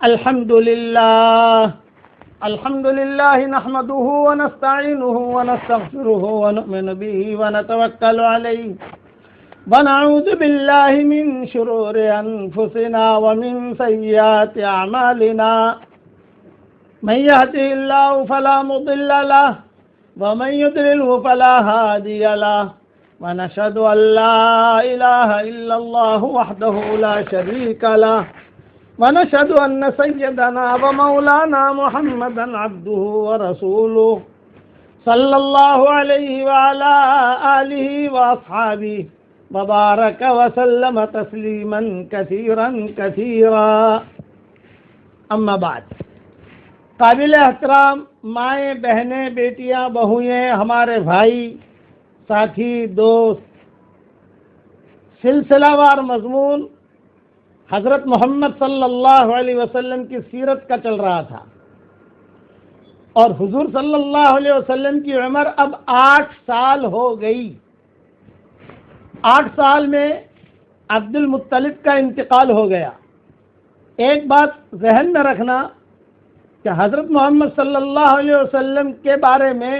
الحمد لله نحمده ونستعينه ونستغفره ونؤمن به ونتوكل عليه ونعوذ بالله من شرور أنفسنا ومن سيئات أعمالنا من يهده الله فلا مضل له ومن يضلله فلا هادي له ونشهد أن لا إله إلا الله وحده لا شريك له ونشهد أن سيدنا ومولانا محمدا عبده ورسوله صلى الله عليه وعلى آله وأصحابه وبارك وسلم تسليما كثيرا كثيرا اما بعد. قابل احترام مائیں، بہنیں، بیٹیاں، بہوئیں، ہمارے بھائی، ساتھی، دوست، سلسلہ وار مضمون حضرت محمد صلی اللہ علیہ وسلم کی سیرت کا چل رہا تھا، اور حضور صلی اللہ علیہ وسلم کی عمر اب 8 سال ہو گئی. 8 سال میں عبد المطلب کا انتقال ہو گیا. ایک بات ذہن میں رکھنا کہ حضرت محمد صلی اللہ علیہ وسلم کے بارے میں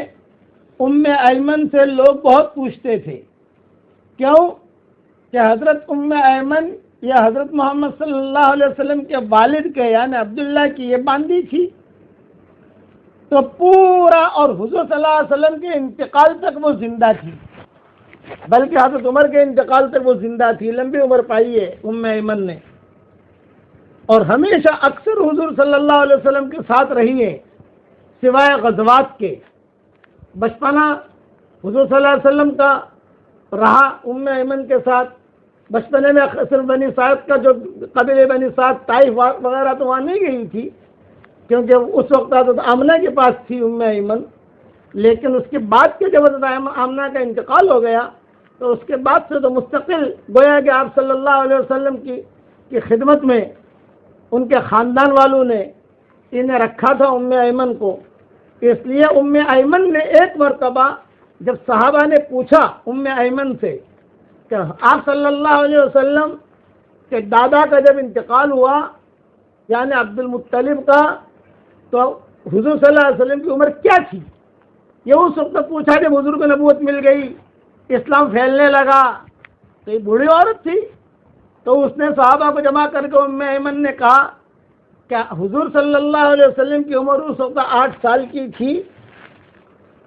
ام ایمن سے لوگ بہت پوچھتے تھے. کیوں کہ حضرت ام ایمن یہ حضرت محمد صلی اللہ علیہ وسلم کے والد کے یعنی عبداللہ کی یہ باندھی تھی، تو پورا اور حضور صلی اللہ علیہ وسلم کے انتقال تک وہ زندہ تھی، بلکہ حضرت عمر کے انتقال تک وہ زندہ تھی. لمبی عمر پائی ہے ام ایمن نے، اور ہمیشہ اکثر حضور صلی اللہ علیہ وسلم کے ساتھ رہی ہے سوائے غزوات کے. بچپنا حضور صلی اللہ علیہ وسلم کا رہا ام ایمن کے ساتھ. بچپنے میں صرف بنی سعد کا جو قبیلے بنی سعد طائف وغیرہ تو وہاں نہیں گئی تھی، کیونکہ اس وقت حضرت آمنہ کے پاس تھی ام ایمن. لیکن اس کے بعد کے جب حضرت آمنہ کا انتقال ہو گیا تو اس کے بعد سے تو مستقل گویا کہ آپ صلی اللہ علیہ وسلم کی خدمت میں ان کے خاندان والوں نے انہیں رکھا تھا ام ایمن کو. اس لیے ام ایمن نے ایک مرتبہ جب صحابہ نے پوچھا ام ایمن سے کہ آپ صلی اللہ علیہ وسلم کے دادا کا جب انتقال ہوا یعنی عبد المطلب کا، تو حضور صلی اللہ علیہ وسلم کی عمر کیا تھی؟ یہ اس وقت پوچھا جب حضور کو نبوت مل گئی، اسلام پھیلنے لگا. تو یہ بوڑھی عورت تھی، تو اس نے صحابہ کو جمع کر کے ام ایمن نے کہا کہ حضور صلی اللہ علیہ وسلم کی عمر اس وقت 8 سال کی تھی،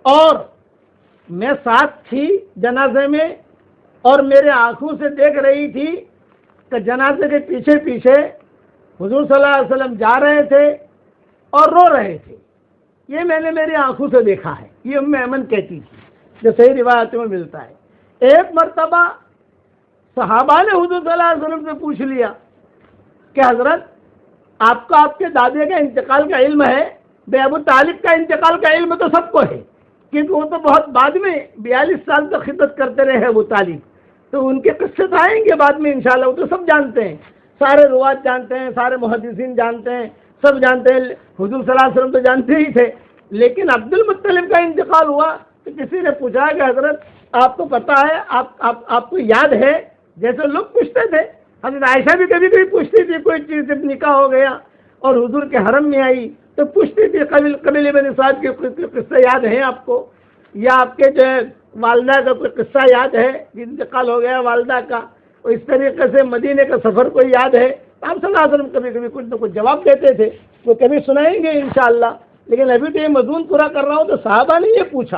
اور میں ساتھ تھی جنازے میں، اور میرے آنکھوں سے دیکھ رہی تھی کہ جنازے کے پیچھے پیچھے حضور صلی اللہ علیہ وسلم جا رہے تھے اور رو رہے تھے. یہ میں نے میری آنکھوں سے دیکھا ہے، یہ ام ایمن کہتی تھی، جو صحیح روایتوں میں ملتا ہے. ایک مرتبہ صحابہ نے حضور صلی اللہ علیہ وسلم سے پوچھ لیا کہ حضرت آپ کو آپ کے دادے کا انتقال کا علم ہے؟ بے ابو طالب کا انتقال کا علم تو سب کو ہے، کیونکہ وہ تو بہت بعد میں 42 سال تک خدمت کرتے رہے ابو طالب. تو ان کے قصے تو آئیں گے بعد میں انشاءاللہ، وہ تو سب جانتے ہیں، سارے روات جانتے ہیں، سارے محدثین جانتے ہیں، سب جانتے ہیں. حضور صلی اللہ علیہ وسلم تو جانتے ہی تھے. لیکن عبد المطلب کا انتقال ہوا تو کسی نے پوچھا کہ حضرت آپ کو پتہ ہے، آپ کو یاد ہے؟ جیسے لوگ پوچھتے تھے. حضرت عائشہ بھی کبھی کبھی پوچھتی تھی، کوئی چیز جب نکاح ہو گیا اور حضور کے حرم میں آئی تو پوچھتی تھی قبیلے بنی سعد کے قصے یاد ہیں آپ کو، یا آپ کے جو ہے والدہ کا کوئی قصہ یاد ہے، انتقال ہو گیا والدہ کا، اور اس طریقے سے مدینے کا سفر کوئی یاد ہے؟ آپ صلی اللہ علیہ وسلم کبھی کبھی کچھ نہ کچھ جواب دیتے تھے. وہ کبھی سنائیں گے انشاءاللہ. لیکن ابھی تو یہ مضمون پورا کر رہا ہوں. تو صحابہ نے یہ پوچھا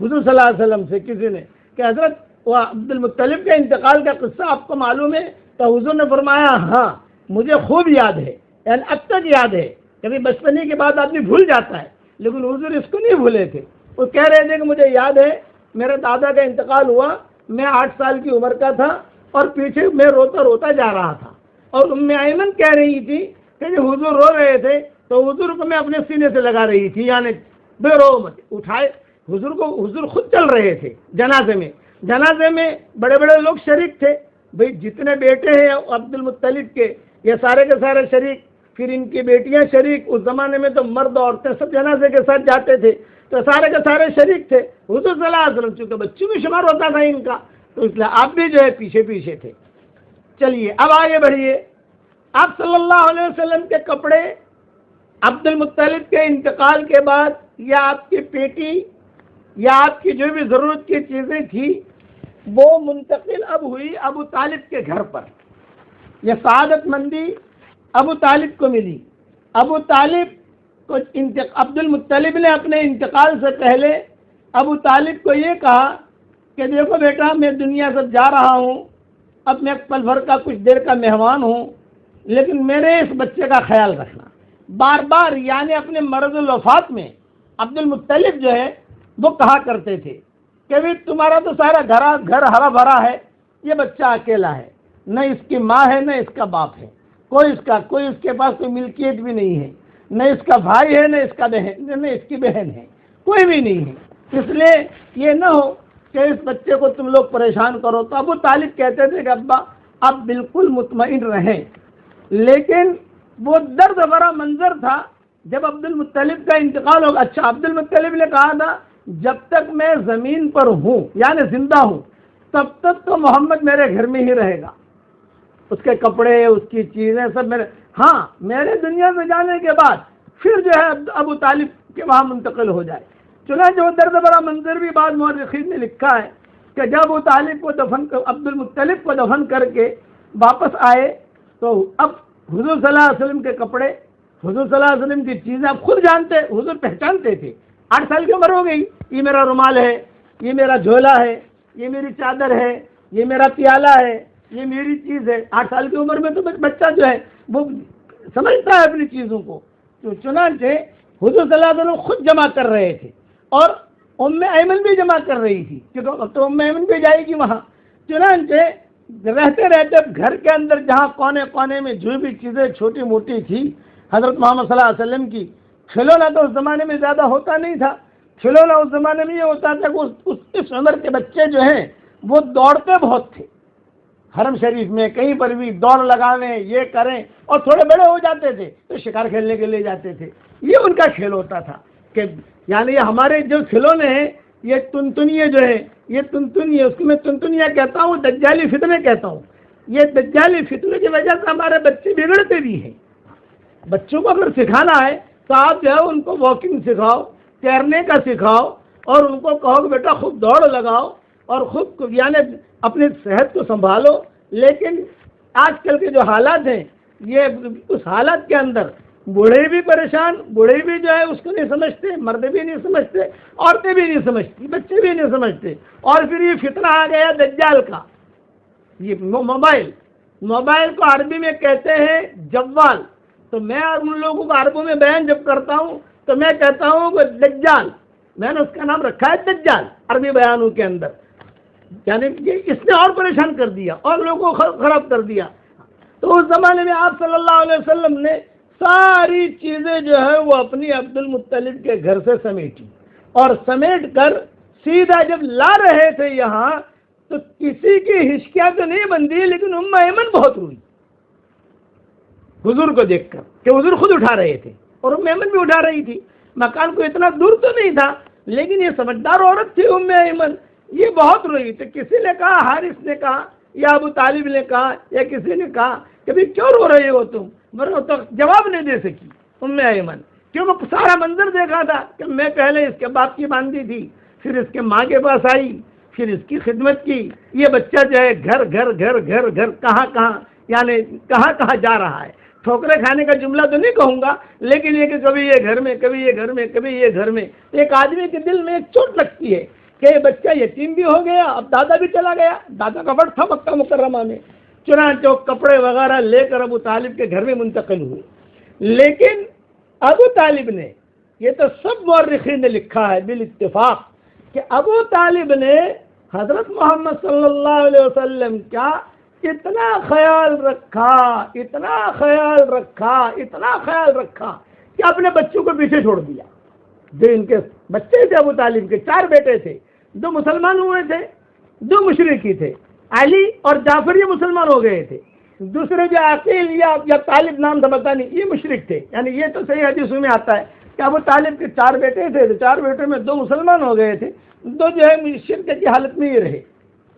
حضور صلی اللہ علیہ وسلم سے کسی نے کہ حضرت وہ عبد المطلب کے انتقال کا قصہ آپ کو معلوم ہے؟ تو حضور نے فرمایا ہاں مجھے خوب یاد ہے، یعنی اب تک یاد ہے. کبھی بچپنے کے بعد آدمی بھول جاتا ہے، لیکن حضور اس کو نہیں بھولے تھے. وہ کہہ رہے تھے کہ مجھے یاد ہے میرے دادا کا انتقال ہوا، میں 8 سال کی عمر کا تھا، اور پیچھے میں روتا روتا جا رہا تھا، اور ام ایمن کہہ رہی تھی کہ جب حضور رو رہے تھے تو حضور کو میں اپنے سینے سے لگا رہی تھی، یعنی بے رو مت اٹھائے. حضور خود چل رہے تھے جنازے میں بڑے بڑے لوگ شریک تھے. بھئی جتنے بیٹے ہیں عبد المطلب کے یہ سارے کے سارے شریک، پھر ان کی بیٹیاں شریک. اس زمانے میں تو مرد عورتیں سب جنازے کے ساتھ جاتے تھے، تو سارے کے سارے شریک تھے. حضور صلی اللہ علیہ وسلم چونکہ بچوں میں شمار ہوتا تھا ان کا، تو اس لیے آپ بھی جو ہے پیچھے پیچھے تھے. چلیے اب آگے بڑھیے. آپ صلی اللہ علیہ وسلم کے کپڑے عبد المطلب کے انتقال کے بعد یا آپ کی پیٹی یا آپ کی جو بھی ضرورت کی چیزیں تھیں وہ منتقل اب ہوئی ابو طالب کے گھر پر. یہ سعادت مندی ابو طالب کو ملی. ابو طالب کو عبد المطلب نے اپنے انتقال سے پہلے ابو طالب کو یہ کہا کہ دیکھو بیٹا، میں دنیا سے جا رہا ہوں، اب میں پل بھر کا کچھ دیر کا مہمان ہوں، لیکن میرے اس بچے کا خیال رکھنا. بار بار یعنی اپنے مرض الوفات میں عبد المطلب جو ہے وہ کہا کرتے تھے کہ بھی تمہارا تو سارا گھر ہرا بھرا ہے، یہ بچہ اکیلا ہے، نہ اس کی ماں ہے نہ اس کا باپ ہے، کوئی اس کے پاس کوئی ملکیت بھی نہیں ہے، نہ اس کا بھائی ہے نہ اس کی بہن ہے، کوئی بھی نہیں ہے. اس لیے یہ نہ ہو کہ اس بچے کو تم لوگ پریشان کرو. تو ابو طالب کہتے تھے کہ ابا آپ بالکل مطمئن رہیں. لیکن وہ درد بھرا منظر تھا جب عبد المطلب کا انتقال ہوگا. اچھا، عبد المطلب نے کہا تھا جب تک میں زمین پر ہوں یعنی زندہ ہوں تب تک تو محمد میرے گھر میں ہی رہے گا، اس کے کپڑے اس کی چیزیں سب میرے دنیا سے جانے کے بعد پھر جو ہے ابو طالب کے وہاں منتقل ہو جائے. چنانچہ وہ درد بھرا منظر بھی بعض مورخین نے لکھا ہے کہ جب ابو طالب کو عبد المطلب کو دفن کر کے واپس آئے تو اب حضور صلی اللہ علیہ وسلم کے کپڑے، حضور صلی اللہ علیہ وسلم کی چیزیں آپ خود جانتے، حضور پہچانتے تھے. 8 سال کی عمر ہو گئی، یہ میرا رومال ہے، یہ میرا جھولا ہے، یہ میری چادر ہے، یہ میرا پیالہ ہے، یہ میری چیز ہے. 8 سال کی عمر میں تو بچہ جو ہے وہ سمجھتا ہے اپنی چیزوں کو. تو چنانچہ حضور صلی اللہ علیہ وسلم خود جمع کر رہے تھے اور ام ایمن بھی جمع کر رہی تھی کیونکہ اب تو ام ایمن بھی جائے گی وہاں. چنانچہ رہتے گھر کے اندر جہاں کونے کونے میں جو بھی چیزیں چھوٹی موٹی تھی حضرت محمد صلی اللہ علیہ وسلم کی، کھلونا تو اس زمانے میں زیادہ ہوتا نہیں تھا. کھلونا اس زمانے میں یہ ہوتا تھا کہ اس عمر کے بچے جو ہیں وہ دوڑتے بہت تھے. حرم شریف میں کہیں پر بھی دوڑ لگاویں، یہ کریں، اور تھوڑے بڑے ہو جاتے تھے تو شکار کھیلنے کے لیے جاتے تھے. یہ ان کا کھیل ہوتا تھا کہ یعنی یہ ہمارے جو کھلونے ہیں یہ تنتنیے جو ہے، یہ تنتنیے، اس کو میں تنتنیا کہتا ہوں، دجالی فتنے کہتا ہوں. یہ دجالی فتنے کی وجہ سے ہمارے بچے بگڑتے بھی ہیں. بچوں کو اگر سکھانا ہے تو آپ جو ہے ان کو واکنگ سکھاؤ، تیرنے کا سکھاؤ، اور ان کو کہو کہ بیٹا خود دوڑ لگاؤ اور خود یعنی اپنی صحت کو سنبھالو. لیکن آج کل کے جو حالات ہیں یہ اس حالات کے اندر بوڑھے بھی پریشان، بوڑھے بھی جو ہے اس کو نہیں سمجھتے، مرد بھی نہیں سمجھتے، عورتیں بھی نہیں سمجھتی، بچے بھی نہیں سمجھتے. اور پھر یہ فتنہ آ گیا دجال کا. یہ موبائل کو عربی میں کہتے ہیں جوال. تو میں ان لوگوں کو عربوں میں بیان جب کرتا ہوں تو میں کہتا ہوں کہ دجال، میں نے اس کا نام رکھا ہے دجال عربی بیانوں کے اندر. یعنی اس نے اور پریشان کر دیا اور لوگوں کو خراب کر دیا. تو اس زمانے میں آپ صلی اللہ علیہ وسلم نے ساری چیزیں جو ہے وہ اپنی عبد المطلب کے گھر سے سمیٹی، اور سمیٹ کر سیدھا جب لا رہے تھے یہاں تو کسی کی ہچکیاں تو نہیں بندی، لیکن ام ایمن بہت روئی حضور کو دیکھ کر کہ حضور خود اٹھا رہے تھے اور ام ایمن بھی اٹھا رہی تھی. مکان کو اتنا دور تو نہیں تھا لیکن یہ سمجھدار عورت تھی ام ایمن، یہ بہت روئی. تو کسی نے کہا، حارث نے کہا یا ابو طالب نے کہا یا کسی نے کہا کہ بھئی کیوں رو رہے ہو تم؟ ورنہ تو جواب نہیں دے سکی ام ایمن، کیونکہ سارا منظر دیکھا تھا کہ میں پہلے اس کے باپ کی باندھی تھی، پھر اس کے ماں کے پاس آئی، پھر اس کی خدمت کی. یہ بچہ جو ہے گھر گھر گھر گھر گھر کہاں یعنی کہاں جا رہا ہے. ٹھوکرے کھانے کا جملہ تو نہیں کہوں گا، لیکن یہ کہ کبھی یہ گھر میں، کبھی یہ گھر میں، کبھی یہ گھر میں. ایک آدمی کے دل میں ایک چوٹ لگتی ہے کہ یہ بچہ یتیم بھی ہو گیا، اب دادا بھی چلا گیا. دادا کا وقت تھا مکہ مکرمہ میں. چنانچہ کپڑے وغیرہ لے کر ابو طالب کے گھر میں منتقل ہوئے. لیکن ابو طالب نے، یہ تو سب مورخین نے لکھا ہے بالاتفاق کہ ابو طالب نے حضرت محمد صلی اللہ علیہ وسلم کا اتنا خیال رکھا کہ اپنے بچوں کو پیچھے چھوڑ دیا. جو ان کے بچے تھے ابو طالب کے 4 بیٹے تھے، 2 مسلمان ہوئے تھے، 2 مشرکی تھے. علی اور جعفر یہ مسلمان ہو گئے تھے. دوسرے جو عقیل یا طالب نام تھا پتہ نہیں، یہ مشرک تھے. یعنی یہ تو صحیح حدیثوں میں آتا ہے کہ ابو طالب کے 4 بیٹے تھے، تو 4 بیٹوں میں 2 مسلمان ہو گئے تھے، 2 جو ہے شرک کی حالت میں ہی رہے.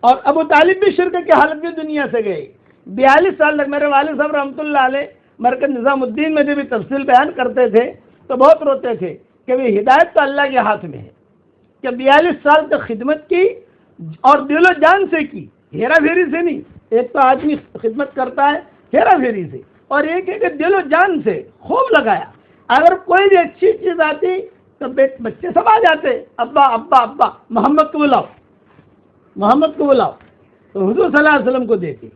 اور ابو طالب بھی شرک کی حالت میں دنیا سے گئے. 42 سال تک میرے والد صاحب رحمۃ اللہ علیہ مرکز نظام الدین میں جب بھی تفصیل بیان کرتے تھے تو بہت روتے تھے کہ وہ ہدایت تو اللہ کے ہاتھ میں ہے، کہ 42 سال تک خدمت کی اور دل و جان سے کی، ہیرا پھیری سے نہیں۔ ایک تو آدمی خدمت کرتا ہے ہیرا پھیری سے، اور ایک ہے کہ دل و جان سے خوب لگایا۔ اگر کوئی بھی اچھی چیز آتی تو بچے سب آ جاتے، ابا ابا ابا محمد کو بلاؤ، محمد کو بلاؤ، تو حضور صلی اللہ علیہ وسلم کو دیتے۔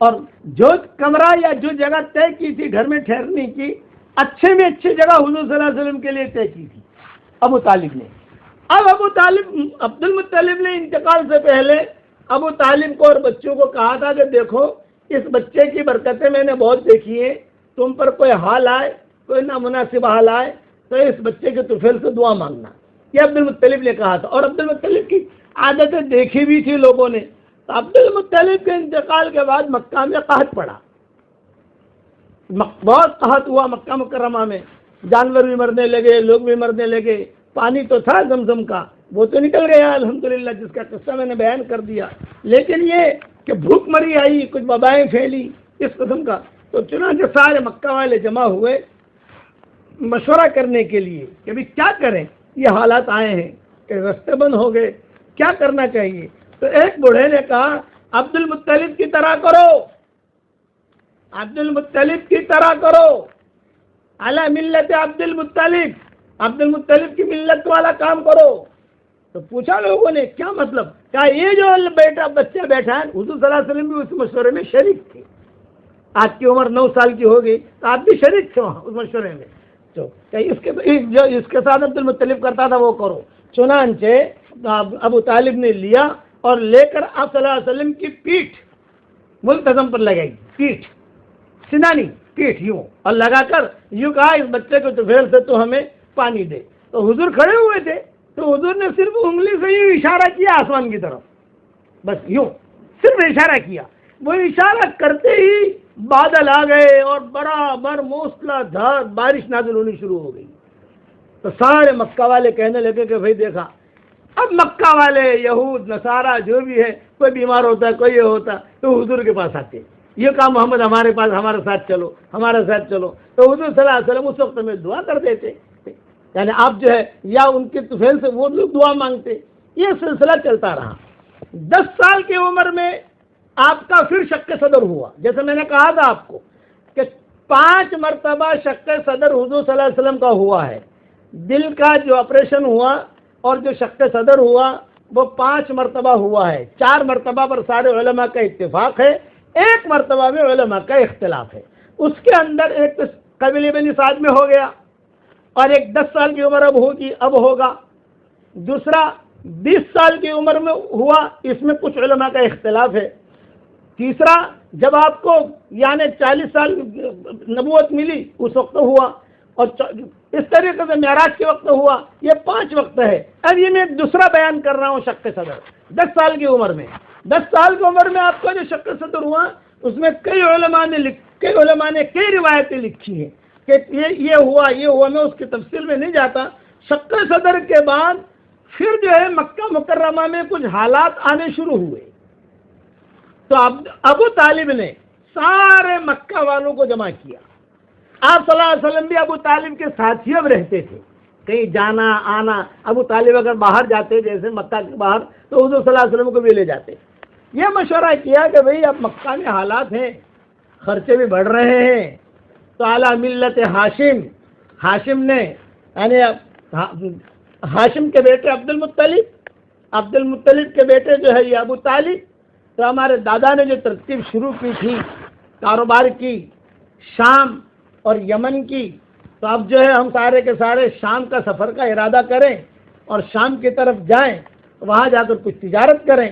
اور جو کمرہ یا جو جگہ طے کی تھی گھر میں ٹھہرنے کی، اچھے میں اچھی جگہ حضور صلی اللہ علیہ وسلم کے لیے طے کی تھی ابو طالب نے۔ اب ابو طالب، عبد المطلب نے انتقال سے پہلے ابو طالب کو اور بچوں کو کہا تھا کہ دیکھو اس بچے کی برکتیں میں نے بہت دیکھی ہیں، تم پر کوئی حال آئے، کوئی نامناسب حال آئے تو اس بچے کے طفیل سے دعا مانگنا، یہ عبد المطلب نے کہا تھا۔ اور عبد المطلب کی عادتیں دیکھی بھی تھی لوگوں نے۔ تو عبد المطلب کے انتقال کے بعد مکہ میں قحط پڑا، بہت قحط ہوا مکہ مکرمہ میں، جانور بھی مرنے لگے، لوگ بھی مرنے لگے۔ پانی تو تھا زمزم کا، وہ تو نکل گیا الحمدللہ، جس کا قصہ میں نے بیان کر دیا، لیکن یہ کہ بھوک مری آئی، کچھ وبائیں پھیلی اس قسم کا۔ تو چنانچہ سارے مکہ والے جمع ہوئے مشورہ کرنے کے لیے کہ بھی کیا کریں، یہ حالات آئے ہیں کہ رستے بند ہو گئے، کیا کرنا چاہیے۔ تو ایک بوڑھے نے کہا عبد المطلب کی طرح کرو، عبد المطلب کی طرح کرو، علی ملت عبد المطلب، عبد المطلب کی ملت والا کام کرو۔ تو پوچھا لوگوں نے کیا مطلب، کہا یہ جو بچہ بیٹھا ہے، حضور صلی اللہ علیہ وسلم بھی اس مشورے میں شریک تھے، آج کی عمر 9 سال کی ہو گئی تو آپ بھی شریک تھے وہاں اس مشورے میں، تو جو اس کے ساتھ عبد المطلب کرتا تھا وہ کرو۔ چنانچہ ابو طالب نے لیا اور لے کر آپ صلی اللہ علیہ وسلم کی پیٹھ ملتزم پر لگائی، پیٹھ سنانی پیٹھ یوں، اور لگا کر یوں کہا اس بچے کو طفیل سے تو ہمیں پانی دے۔ تو حضور کھڑے ہوئے تھے تو حضور نے صرف انگلی سے یوں اشارہ کیا آسمان کی طرف، بس یوں صرف اشارہ کیا، وہ اشارہ کرتے ہی بادل آ گئے اور برابر موسلا دھار بارش نازل ہونی شروع ہو گئی۔ تو سارے مکہ والے کہنے لگے کہ بھائی دیکھا، اب مکہ والے یہود نصارہ جو بھی ہے، کوئی بیمار ہوتا ہے، کوئی یہ ہوتا تو حضور کے پاس آتے، یہ کہا محمد ہمارے پاس، ہمارے ساتھ چلو، ہمارے ساتھ چلو۔ تو حضور صلی اللہ علیہ وسلم اس وقت میں دعا کر دیتے، یعنی آپ جو ہے یا ان کے طفیل سے وہ لوگ دعا مانگتے۔ یہ سلسلہ چلتا رہا۔ 10 سال کی عمر میں آپ کا پھر شق صدر ہوا، جیسے میں نے کہا تھا آپ کو کہ 5 مرتبہ شق صدر حضور صلی اللہ علیہ وسلم کا ہوا ہے۔ دل کا جو آپریشن ہوا اور جو شق صدر ہوا وہ 5 مرتبہ ہوا ہے۔ 4 مرتبہ پر سارے علماء کا اتفاق ہے، 1 مرتبہ میں علماء کا اختلاف ہے۔ اس کے اندر ایک قبیلہ بنی سعد میں ہو گیا، اور ایک 10 سال کی عمر اب ہوگا، دوسرا 20 سال کی عمر میں ہوا، اس میں کچھ علماء کا اختلاف ہے، تیسرا جب آپ کو یعنی 40 سال نبوت ملی اس وقت ہوا، اور اس طریقے سے معراج کے وقت ہوا۔ یہ 5 وقت ہے۔ اب یہ میں ایک دوسرا بیان کر رہا ہوں شق صدر 10 سال کی عمر میں۔ 10 سال کی عمر میں آپ کا جو شق صدر ہوا اس میں کئی علماء نے کئی روایتیں لکھی ہیں کہ یہ ہوا، میں اس کی تفصیل میں نہیں جاتا۔ شق صدر کے بعد پھر جو ہے مکہ مکرمہ میں کچھ حالات آنے شروع ہوئے، تو ابو طالب نے سارے مکہ والوں کو جمع کیا۔ آپ صلی اللہ علیہ وسلم بھی ابو طالب کے ساتھ ہی اب رہتے تھے، کہیں جانا آنا۔ ابو طالب اگر باہر جاتے جیسے مکہ کے باہر تو حضور صلی اللہ علیہ وسلم کو بھی لے جاتے۔ یہ مشورہ کیا کہ بھئی اب مکہ میں حالات ہیں، خرچے بھی بڑھ رہے ہیں، تو اعلیٰ ملت ہاشم نے یعنی ہاشم کے بیٹے عبد المطلب کے بیٹے جو ہے یہ ابو طالب، تو ہمارے دادا نے جو ترتیب شروع کی تھی کاروبار کی، شام اور یمن کی، تو اب جو ہے ہم سارے کے سارے شام کا سفر کا ارادہ کریں اور شام کی طرف جائیں، وہاں جا کر کچھ تجارت کریں۔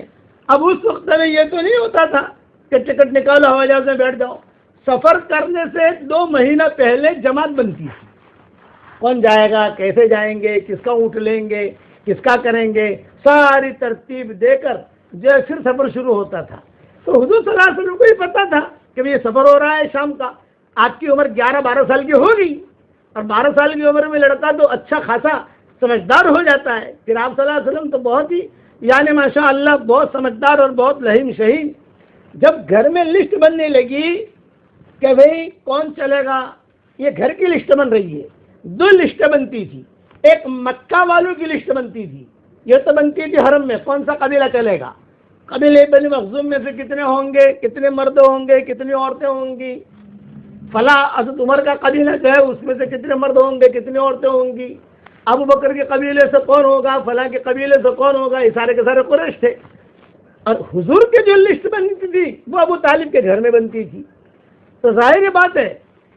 اب اس وقت میں یہ تو نہیں ہوتا تھا کہ ٹکٹ نکالو ہوائی جہاز میں بیٹھ جاؤ۔ سفر کرنے سے 2 مہینہ پہلے جماعت بنتی تھی، کون جائے گا، کیسے جائیں گے، کس کا اونٹ لیں گے، کس کا کریں گے، ساری ترتیب دے کر جو پھر سفر شروع ہوتا تھا۔ تو حضور صلی اللہ علیہ وسلم کو یہ پتا تھا کہ یہ سفر ہو رہا ہے شام کا۔ آپ کی عمر 11-12 سال کی ہوگی، اور 12 سال کی عمر میں لڑکا تو اچھا خاصا سمجھدار ہو جاتا ہے۔ پھر آپ صلی اللہ علیہ وسلم تو بہت ہی یعنی ماشاء اللہ بہت سمجھدار اور بہت لہیم شہین، جب گھر میں لسٹ بننے لگی کہ بھئی کون چلے گا، یہ گھر کی لسٹ بن رہی ہے، دو لسٹ بنتی تھی، ایک مکہ والوں کی لسٹ بنتی تھی، یہ تو بنتی تھی حرم میں کون سا قبیلہ چلے گا، قبیلے بنی مخزوم میں سے کتنے ہوں گے، کتنے مرد ہوں گے، کتنی عورتیں ہوں گی، فلاں حضرت عمر کا قبیلہ جو ہے اس میں سے کتنے مرد ہوں گے، کتنی عورتیں ہوں گی، ابو بکر کے قبیلے سے کون ہوگا، فلاں کے قبیلے سے کون ہوگا، یہ سارے کے سارے قریش تھے. اور حضور کی جو لسٹ بنتی تھی وہ ابو طالب کے گھر میں بنتی تھی. تو ظاہر بات ہے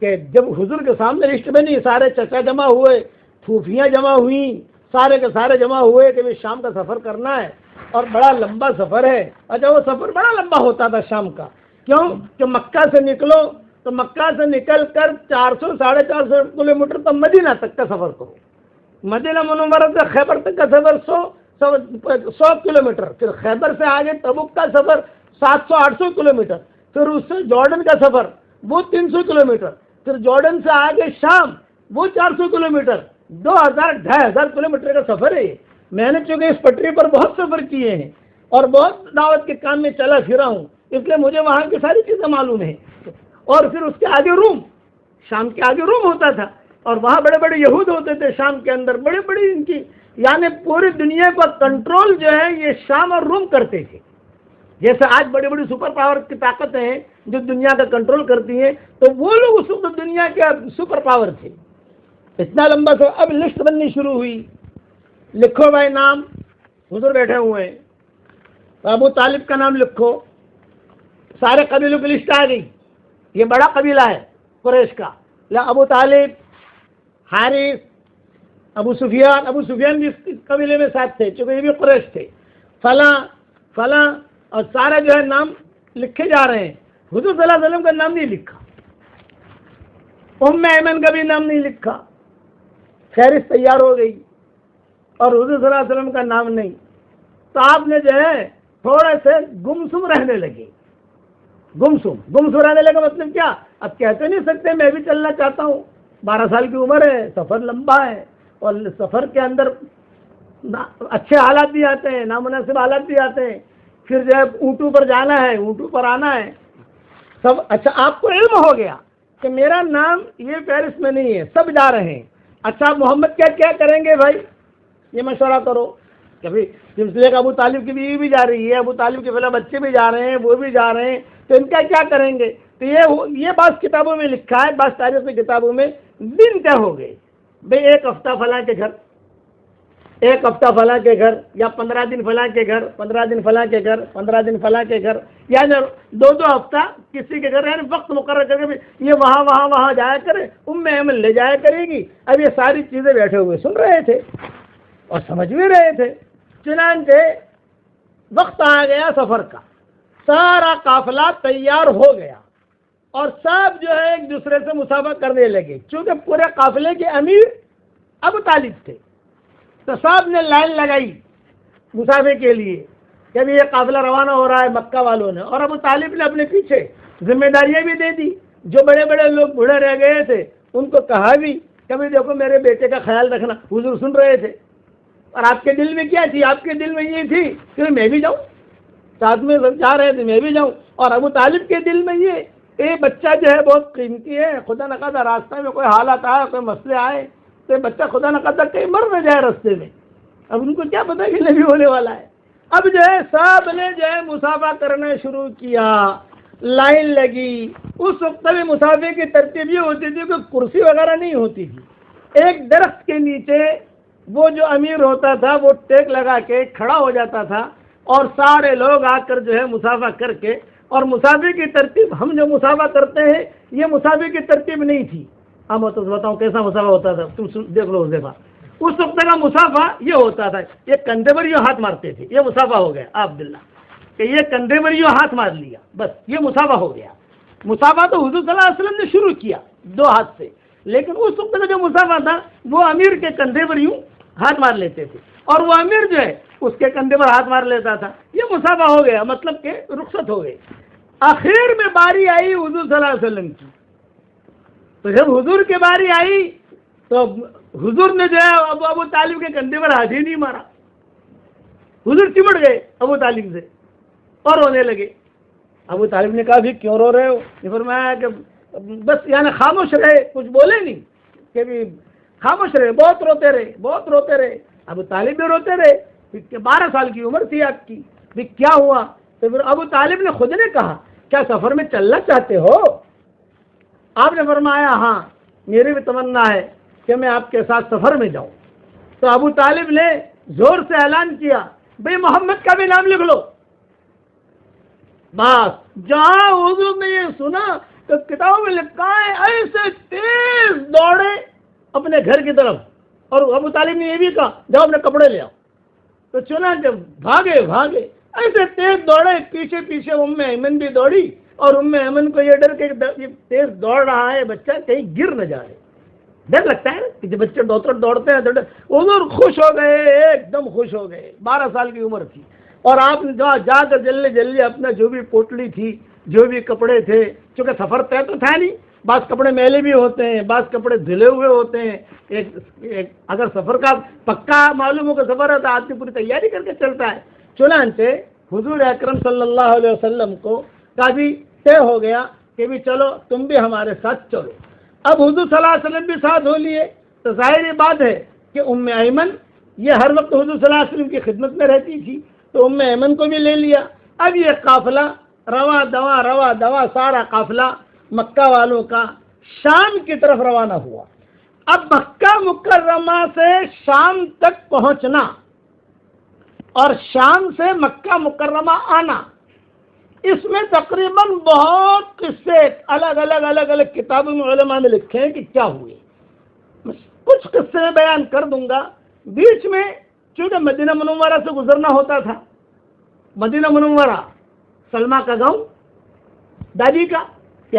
کہ جب حضور کے سامنے لسٹ بنی، سارے چچا جمع ہوئے، پھوپھیاں جمع ہوئیں، سارے کے سارے جمع ہوئے کہ شام کا سفر کرنا ہے اور بڑا لمبا سفر ہے. اچھا وہ سفر بڑا لمبا ہوتا تھا شام کا، کیوں کہ مکہ سے نکلو تو مکہ سے نکل کر 400 ساڑھے 400 کلومیٹر تو مدینہ تک کا سفر کرو، مدینہ منورہ سے خیبر تک کا سفر 100 کلومیٹر، پھر خیبر سے آگے تبوک کا سفر 700-800 کلومیٹر، پھر اس سے جارڈن کا سفر وہ 300 کلومیٹر، پھر جارڈن سے آگے شام وہ 400 کلومیٹر، 2000-2500 کلومیٹر کا سفر ہے. میں نے چونکہ اس پٹری پر بہت سفر کیے ہیں اور بہت دعوت کے کام میں چلا پھرا ہوں، اس لیے مجھے وہاں کی ساری چیزیں معلوم ہیں. اور پھر اس کے آگے روم، شام کے آگے روم ہوتا تھا اور وہاں بڑے بڑے یہود ہوتے تھے شام کے اندر، بڑی بڑی ان کی، یعنی پوری دنیا کا کنٹرول جو ہے یہ شام اور روم کرتے تھے. جیسے آج بڑی بڑی سپر پاور کی طاقتیں ہیں جو دنیا کا کنٹرول کرتی ہیں، تو وہ لوگ اس وقت دنیا کے سپر پاور تھے. اتنا لمبا سا اب لسٹ بننی شروع ہوئی. لکھو بھائی نام، حضور بیٹھے ہوئے ہیں، ابو طالب کا نام لکھو. سارے قبیلوں کی لسٹ آ گئی. یہ بڑا قبیلہ ہے قریش کا، ابو طالب، حارث، ابو سفیان بھی اس قبیلے میں ساتھ تھے چونکہ یہ بھی قریش تھے، فلاں فلاں، اور سارے جو ہے نام لکھے جا رہے ہیں. حضور صلی اللہ علیہ وسلم کا نام نہیں لکھا، ام ایمن کا بھی نام نہیں لکھا. فہرست تیار ہو گئی اور حضور صلی اللہ علیہ وسلم کا نام نہیں، تو آپ نے جو ہے تھوڑے سے گمسم رہنے لگے. گمسم رہنے لگا مطلب کیا؟ اب کہتے نہیں سکتے میں بھی چلنا چاہتا ہوں، 12 سال کی عمر ہے، سفر لمبا ہے اور سفر کے اندر اچھے حالات بھی آتے ہیں، نامناسب حالات بھی آتے ہیں. پھر جو ہے اونٹوں پر جانا ہے، اونٹوں پر آنا ہے سب. اچھا آپ کو علم ہو گیا کہ میرا نام یہ فہرست میں نہیں ہے، سب جا رہے ہیں. اچھا محمد کیا کریں گے بھائی؟ یہ مشورہ کرو کہ بھائی سلسلے کا ابو طالب کی بیوی بھی جا رہی ہے، ابو طالب کے پہلے بچے بھی جا رہے ہیں، وہ بھی جا رہے ہیں، تو ان کا کیا کریں گے؟ تو یہ بعض کتابوں میں لکھا ہے، بعض تاریخی کتابوں میں دن طے ہو گئے بھائی 1 ہفتہ فلاں کے گھر، 1 ہفتہ فلاں کے گھر، یا 15 دن فلاں کے گھر، 15 دن فلاں کے گھر، 15 دن فلاں کے گھر، یا 2 ہفتہ کسی کے گھر، یعنی وقت مقرر کر کے یہ وہاں جایا کرے، ایمن لے جایا کرے گی. اب یہ ساری چیزیں بیٹھے ہوئے سن رہے تھے اور سمجھ بھی رہے تھے. چنانچہ وقت آ گیا سفر کا، سارا قافلہ تیار ہو گیا اور سب جو ہے ایک دوسرے سے مسافہ کرنے لگے. چونکہ پورے قافلے کے امیر ابو طالب تھے تو سب نے لائن لگائی مسافے کے لیے کہ ابھی یہ قافلہ روانہ ہو رہا ہے مکہ والوں نے، اور ابو طالب نے اپنے پیچھے ذمہ داریاں بھی دے دی. جو بڑے بڑے لوگ بوڑھے رہ گئے تھے ان کو کہا بھی کہ بھائی دیکھو میرے بیٹے کا خیال رکھنا. حضور سن رہے تھے اور آپ کے دل میں کیا تھی؟ آپ کے دل میں یہ تھی کہ میں بھی جاؤں، ساتھ میں جا رہے تھے میں بھی جاؤں. اور ابو طالب کے دل میں یہ بچہ جو ہے بہت قیمتی ہے، خدا نخواستہ راستہ میں کوئی حالات آئے، کوئی مسئلے آئے تو یہ بچہ خدا نخواستہ کہیں مر نہ جائے راستے میں. اب ان کو کیا پتا کہ نبی ہونے والا ہے. اب جو ہے سب نے جو ہے مسافہ کرنا شروع کیا، لائن لگی. اس وقت بھی مسافے کی ترتیب یہ ہوتی تھی کہ کرسی وغیرہ نہیں ہوتی تھی. ایک درخت کے نیچے وہ جو امیر ہوتا تھا وہ ٹیک لگا کے کھڑا ہو جاتا تھا اور سارے لوگ آ کر جو ہے مسافہ کر کے، اور مسافے کی ترتیب ہم جو مسافہ کرتے ہیں یہ مسافے کی ترتیب نہیں تھی. ہم تو بتاؤں کیسا مسافہ ہوتا تھا، تم دیکھ لو. اس دفعہ اس وقت کا مسافہ یہ ہوتا تھا، یہ کندھے پر یوں ہاتھ مارتے تھے، یہ مسافہ ہو گیا عبداللہ کہ یہ کندھے پر یوں ہاتھ مار لیا، بس یہ مسافہ ہو گیا. مسافہ تو حضور صلی اللہ علیہ وسلم نے شروع کیا 2 ہاتھ سے، لیکن اس وقت کا جو مسافہ تھا وہ امیر کے کندھے پر یوں ہاتھ مار لیتے تھے اور وہ امیر جو ہے اس کے کندھے پر ہاتھ مار لیتا تھا. یہ مسافہ ہو گیا، مطلب کہ رخصت ہو گئی. آخر میں باری آئی حضور صلی اللہ علیہ وسلم کی. تو جب حضور کی باری آئی تو حضور نے جو ہے ابو طالب کے کندھے پر ہاتھ ہی نہیں مارا. حضور چمٹ گئے ابو طالب سے اور رونے لگے ابو طالب نے کہا بھی کیوں رو رہے ہو؟ یہ فرمایا کہ بس یعنی خاموش رہے، کچھ بولے نہیں، کہ بھی خاموش رہے، بہت روتے رہے، بہت روتے رہے۔ ابو طالب بھی روتے رہے، کہ 12 سال کی عمر تھی آپ کی، بھی کیا ہوا؟ تو پھر ابو طالب نے خود نے کہا کیا سفر میں چلنا چاہتے ہو؟ آپ نے فرمایا ہاں، میری بھی تمنا ہے کہ میں آپ کے ساتھ سفر میں جاؤں۔ تو ابو طالب نے زور سے اعلان کیا بھئی محمد کا بھی نام لکھ لو۔ بس جہاں حضور نے یہ سنا تو کتابوں میں لکھا ہے ایسے تیز دوڑے اپنے گھر کی طرف، اور ابو طالب نے یہ بھی کہا جاؤ اپنے کپڑے لے آؤ۔ تو چنانچہ بھاگے بھاگے ایسے تیز دوڑے، پیچھے پیچھے ایمن بھی دوڑی، اور ایمن کو یہ ڈر کہ تیز دوڑ رہا ہے بچہ کہیں گر نہ جائے، ڈر لگتا ہے کہ جب بچے دوڑتے ہیں تو حضور خوش ہو گئے، ایک دم خوش ہو گئے۔ 12 سال کی عمر تھی، اور آپ نے جا کر جلدی جلدی اپنا جو بھی پوٹلی تھی، جو بھی کپڑے تھے، چونکہ سفر طے تو تھا نہیں، بعض کپڑے میلے بھی ہوتے ہیں، بعض کپڑے دھلے ہوئے ہوتے ہیں، اگر سفر کا پکا معلوم ہو کہ سفر ہے تو آدمی پوری تیاری کر کے چلتا ہے۔ چنانچہ حضور اکرم صلی اللہ علیہ وسلم کو کافی طے ہو گیا کہ بھی چلو تم بھی ہمارے ساتھ چلو۔ اب حضور صلی اللہ علیہ وسلم بھی ساتھ ہو لیے، تو ظاہر بات ہے کہ ایمن یہ ہر وقت حضور صلی اللہ علیہ وسلم کی خدمت میں رہتی تھی، تو ایمن کو بھی لے لیا۔ اب یہ قافلہ رواں دواں سارا قافلہ مکہ والوں کا شام کی طرف روانہ ہوا۔ اب مکہ مکرمہ سے شام تک پہنچنا اور شام سے مکہ مکرمہ آنا، اس میں تقریباً بہت قصے الگ الگ کتابوں میں علماء نے لکھے ہیں کہ کیا ہوئے۔ کچھ قصے میں بیان کر دوں گا۔ بیچ میں چونکہ مدینہ منورہ سے گزرنا ہوتا تھا، مدینہ منورہ سلمہ کا گاؤں دادی کا، کہ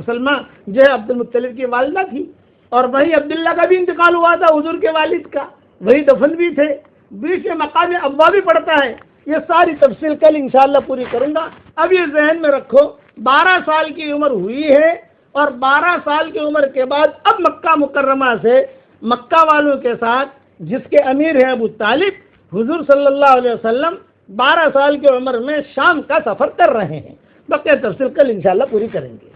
سلمہ جو ہے عبد المطلب کی والدہ تھی، اور وہی عبداللہ کا بھی انتقال ہوا تھا حضور کے والد کا، وہی دفن بھی تھے۔ بیچ میں مقام ابوا بھی پڑتا ہے، یہ ساری تفصیل کل انشاءاللہ پوری کروں گا۔ اب یہ ذہن میں رکھو 12 سال کی عمر ہوئی ہے، اور 12 سال کی عمر کے بعد اب مکہ مکرمہ سے مکہ والوں کے ساتھ، جس کے امیر ہیں ابو طالب، حضور صلی اللہ علیہ وسلم 12 سال کی عمر میں شام کا سفر کر رہے ہیں۔ بقیہ تفصیل کل انشاءاللہ پوری کریں گے۔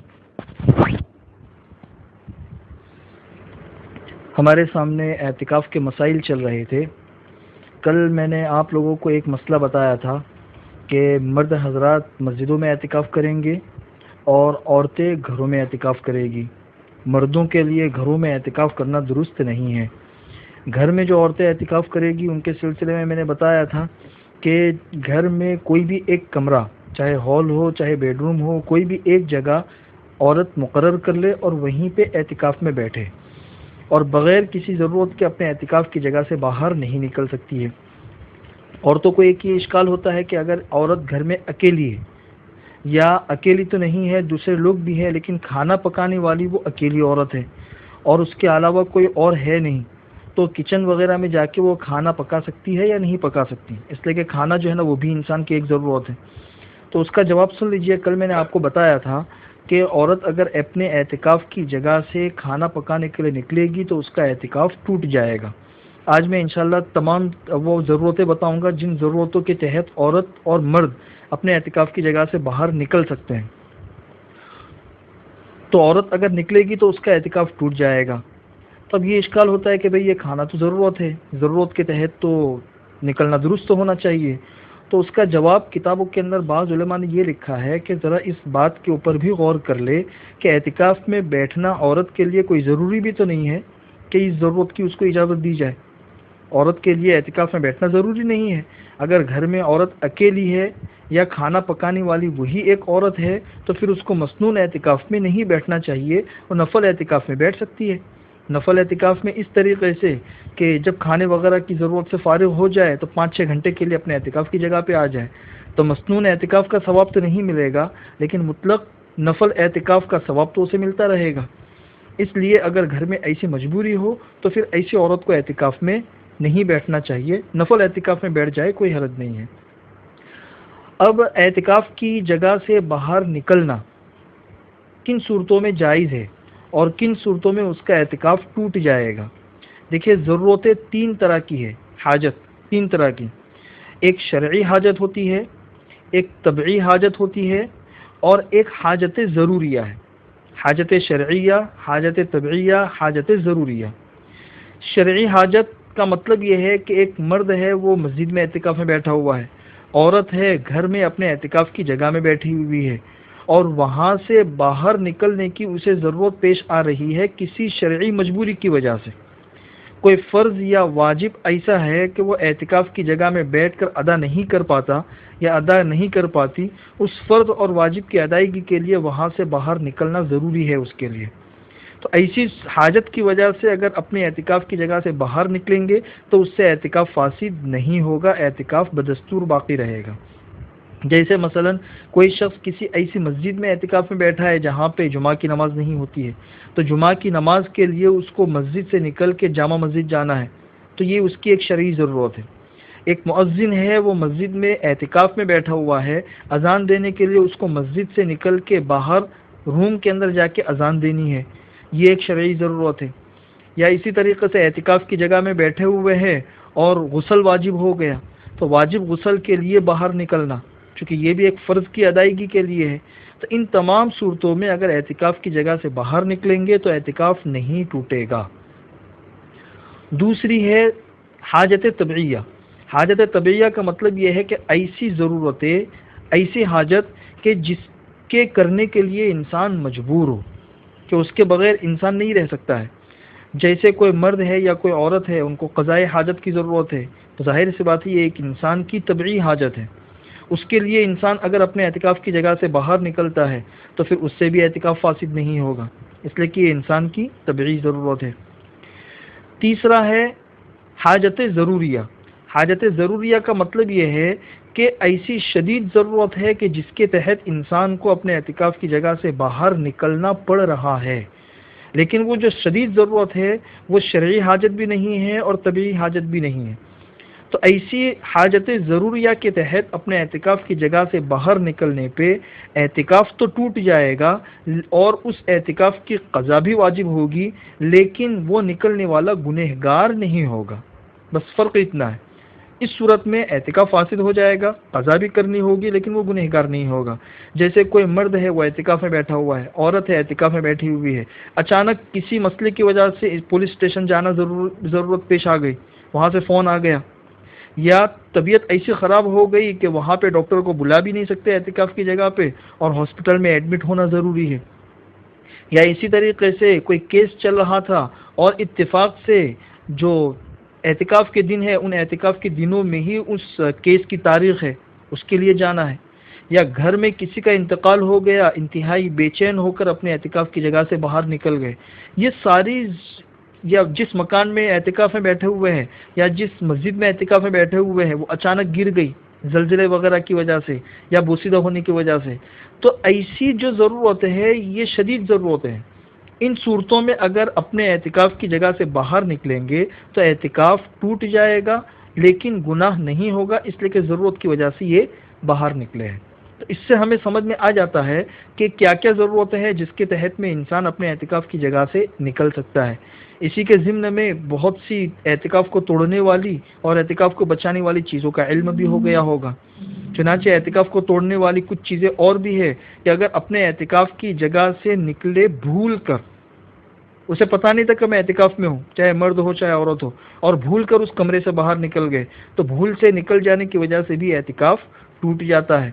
ہمارے سامنے اعتکاف کے مسائل چل رہے تھے۔ کل میں نے آپ لوگوں کو ایک مسئلہ بتایا تھا کہ مرد حضرات مسجدوں میں اعتکاف کریں گے اور عورتیں گھروں میں اعتکاف کرے گی۔ مردوں کے لیے گھروں میں اعتکاف کرنا درست نہیں ہے۔ گھر میں جو عورتیں اعتکاف کرے گی ان کے سلسلے میں نے بتایا تھا کہ گھر میں کوئی بھی ایک کمرہ، چاہے ہال ہو چاہے بیڈ روم ہو، کوئی بھی ایک جگہ عورت مقرر کر لے اور وہیں پہ اعتکاف میں بیٹھے، اور بغیر کسی ضرورت کے اپنے اعتکاف کی جگہ سے باہر نہیں نکل سکتی ہے۔ عورتوں کو ایک یہ اشکال ہوتا ہے کہ اگر عورت گھر میں اکیلی ہے، یا اکیلی تو نہیں ہے، دوسرے لوگ بھی ہیں، لیکن کھانا پکانے والی وہ اکیلی عورت ہے اور اس کے علاوہ کوئی اور ہے نہیں، تو کچن وغیرہ میں جا کے وہ کھانا پکا سکتی ہے یا نہیں پکا سکتی؟ اس لیے کہ کھانا جو ہے نا وہ بھی انسان کی ایک ضرورت ہے۔ تو اس کا جواب سن لیجئے۔ کل میں نے آپ کو بتایا تھا کہ عورت اگر اپنے اعتکاف کی جگہ سے کھانا پکانے کے لیے نکلے گی تو اس کا اعتکاف ٹوٹ جائے گا۔ آج میں انشاءاللہ تمام وہ ضرورتیں بتاؤں گا جن ضرورتوں کے تحت عورت اور مرد اپنے اعتکاف کی جگہ سے باہر نکل سکتے ہیں۔ تو عورت اگر نکلے گی تو اس کا اعتکاف ٹوٹ جائے گا۔ تب یہ اشکال ہوتا ہے کہ بھئی یہ کھانا تو ضرورت ہے، ضرورت کے تحت تو نکلنا درست ہونا چاہیے۔ تو اس کا جواب کتابوں کے اندر بعض علماء نے یہ لکھا ہے کہ ذرا اس بات کے اوپر بھی غور کر لے کہ اعتکاف میں بیٹھنا عورت کے لیے کوئی ضروری بھی تو نہیں ہے کہ اس ضرورت کی اس کو اجازت دی جائے۔ عورت کے لیے اعتکاف میں بیٹھنا ضروری نہیں ہے۔ اگر گھر میں عورت اکیلی ہے یا کھانا پکانے والی وہی ایک عورت ہے تو پھر اس کو مسنون اعتکاف میں نہیں بیٹھنا چاہیے، وہ نفل اعتکاف میں بیٹھ سکتی ہے۔ نفل اعتکاف میں اس طریقے سے کہ جب کھانے وغیرہ کی ضرورت سے فارغ ہو جائے تو 5-6 گھنٹے کے لیے اپنے اعتکاف کی جگہ پہ آ جائے، تو مسنون اعتکاف کا ثواب تو نہیں ملے گا، لیکن مطلق نفل اعتکاف کا ثواب تو اسے ملتا رہے گا۔ اس لیے اگر گھر میں ایسی مجبوری ہو تو پھر ایسی عورت کو اعتکاف میں نہیں بیٹھنا چاہیے، نفل اعتکاف میں بیٹھ جائے، کوئی حرج نہیں ہے۔ اب اعتکاف کی جگہ سے باہر نکلنا کن صورتوں میں جائز ہے اور کن صورتوں میں اس کا اعتکاف ٹوٹ جائے گا؟ دیکھیے، ضرورتیں 3 طرح کی ہے، حاجت 3 طرح کی۔ ایک شرعی حاجت ہوتی ہے، ایک طبعی حاجت ہوتی ہے، اور ایک حاجت ضروریہ ہے، حاجت شرعیہ، حاجت طبعیہ، حاجت ضروریہ۔ شرعی حاجت کا مطلب یہ ہے کہ ایک مرد ہے وہ مسجد میں اعتکاف میں بیٹھا ہوا ہے، عورت ہے گھر میں اپنے اعتکاف کی جگہ میں بیٹھی ہوئی ہے، اور وہاں سے باہر نکلنے کی اسے ضرورت پیش آ رہی ہے کسی شرعی مجبوری کی وجہ سے۔ کوئی فرض یا واجب ایسا ہے کہ وہ اعتکاف کی جگہ میں بیٹھ کر ادا نہیں کر پاتا یا ادا نہیں کر پاتی، اس فرض اور واجب کی ادائیگی کے لیے وہاں سے باہر نکلنا ضروری ہے اس کے لیے۔ تو ایسی حاجت کی وجہ سے اگر اپنے اعتکاف کی جگہ سے باہر نکلیں گے تو اس سے اعتکاف فاسد نہیں ہوگا، اعتکاف بدستور باقی رہے گا۔ جیسے مثلا کوئی شخص کسی ایسی مسجد میں اعتکاف میں بیٹھا ہے جہاں پہ جمعہ کی نماز نہیں ہوتی ہے، تو جمعہ کی نماز کے لیے اس کو مسجد سے نکل کے جامع مسجد جانا ہے، تو یہ اس کی ایک شرعی ضرورت ہے۔ ایک مؤذن ہے وہ مسجد میں اعتکاف میں بیٹھا ہوا ہے، اذان دینے کے لیے اس کو مسجد سے نکل کے باہر روم کے اندر جا کے اذان دینی ہے، یہ ایک شرعی ضرورت ہے۔ یا اسی طریقے سے اعتکاف کی جگہ میں بیٹھے ہوئے ہیں اور غسل واجب ہو گیا، تو واجب غسل کے لیے باہر نکلنا، چونکہ یہ بھی ایک فرض کی ادائیگی کے لیے ہے۔ تو ان تمام صورتوں میں اگر اعتکاف کی جگہ سے باہر نکلیں گے تو اعتکاف نہیں ٹوٹے گا۔ دوسری ہے حاجت طبعیہ۔ حاجت طبعیہ کا مطلب یہ ہے کہ ایسی ضرورتیں، ایسی حاجت کہ جس کے کرنے کے لیے انسان مجبور ہو، کہ اس کے بغیر انسان نہیں رہ سکتا ہے۔ جیسے کوئی مرد ہے یا کوئی عورت ہے، ان کو قضاء حاجت کی ضرورت ہے، تو ظاہر سی بات ہے یہ ایک انسان کی طبعی حاجت ہے۔ اس کے لیے انسان اگر اپنے اعتکاف کی جگہ سے باہر نکلتا ہے تو پھر اس سے بھی اعتکاف فاسد نہیں ہوگا، اس لیے کہ یہ انسان کی طبعی ضرورت ہے۔ تیسرا ہے حاجت ضروریہ۔ حاجت ضروریہ کا مطلب یہ ہے کہ ایسی شدید ضرورت ہے کہ جس کے تحت انسان کو اپنے اعتکاف کی جگہ سے باہر نکلنا پڑ رہا ہے، لیکن وہ جو شدید ضرورت ہے وہ شرعی حاجت بھی نہیں ہے اور طبعی حاجت بھی نہیں ہے۔ تو ایسی حاجت ضروریہ کے تحت اپنے اعتکاف کی جگہ سے باہر نکلنے پہ اعتکاف تو ٹوٹ جائے گا اور اس اعتکاف کی قضا بھی واجب ہوگی، لیکن وہ نکلنے والا گنہگار نہیں ہوگا۔ بس فرق اتنا ہے، اس صورت میں اعتکاف فاسد ہو جائے گا، قضا بھی کرنی ہوگی لیکن وہ گنہگار نہیں ہوگا۔ جیسے کوئی مرد ہے وہ اعتکاف میں بیٹھا ہوا ہے، عورت ہے اعتکاف میں بیٹھی ہوئی ہے، اچانک کسی مسئلے کی وجہ سے پولیس اسٹیشن جانا ضرورت پیش آ گئی، وہاں سے فون آ گیا، یا طبیعت ایسی خراب ہو گئی کہ وہاں پہ ڈاکٹر کو بلا بھی نہیں سکتے اعتکاف کی جگہ پہ، اور ہاسپٹل میں ایڈمٹ ہونا ضروری ہے۔ یا اسی طریقے سے کوئی کیس چل رہا تھا اور اتفاق سے جو اعتکاف کے دن ہے ان اعتکاف کے دنوں میں ہی اس کیس کی تاریخ ہے، اس کے لیے جانا ہے۔ یا گھر میں کسی کا انتقال ہو گیا، انتہائی بے چین ہو کر اپنے اعتکاف کی جگہ سے باہر نکل گئے، یہ ساری، یا جس مکان میں اعتکاف میں بیٹھے ہوئے ہیں یا جس مسجد میں اعتکاف میں بیٹھے ہوئے ہیں وہ اچانک گر گئی زلزلے وغیرہ کی وجہ سے یا بوسیدہ ہونے کی وجہ سے، تو ایسی جو ضرورت ہے یہ شدید ضرورت ہے۔ ان صورتوں میں اگر اپنے اعتکاف کی جگہ سے باہر نکلیں گے تو اعتکاف ٹوٹ جائے گا لیکن گناہ نہیں ہوگا، اس لیے کہ ضرورت کی وجہ سے یہ باہر نکلے ہیں۔ تو اس سے ہمیں سمجھ میں آ جاتا ہے کہ کیا کیا ضرورت ہے جس کے تحت میں انسان اپنے اعتکاف کی جگہ سے نکل سکتا ہے۔ اسی کے ضمن میں بہت سی اعتکاف کو توڑنے والی اور اعتکاف کو بچانے والی چیزوں کا علم بھی ہو گیا ہوگا۔ چنانچہ اعتکاف کو توڑنے والی کچھ چیزیں اور بھی ہے کہ اگر اپنے اعتکاف کی جگہ سے نکلے بھول کر، اسے پتہ نہیں تھا کہ میں اعتکاف میں ہوں، چاہے مرد ہو چاہے عورت ہو، اور بھول کر اس کمرے سے باہر نکل گئے، تو بھول سے نکل جانے کی وجہ سے بھی اعتکاف ٹوٹ جاتا ہے۔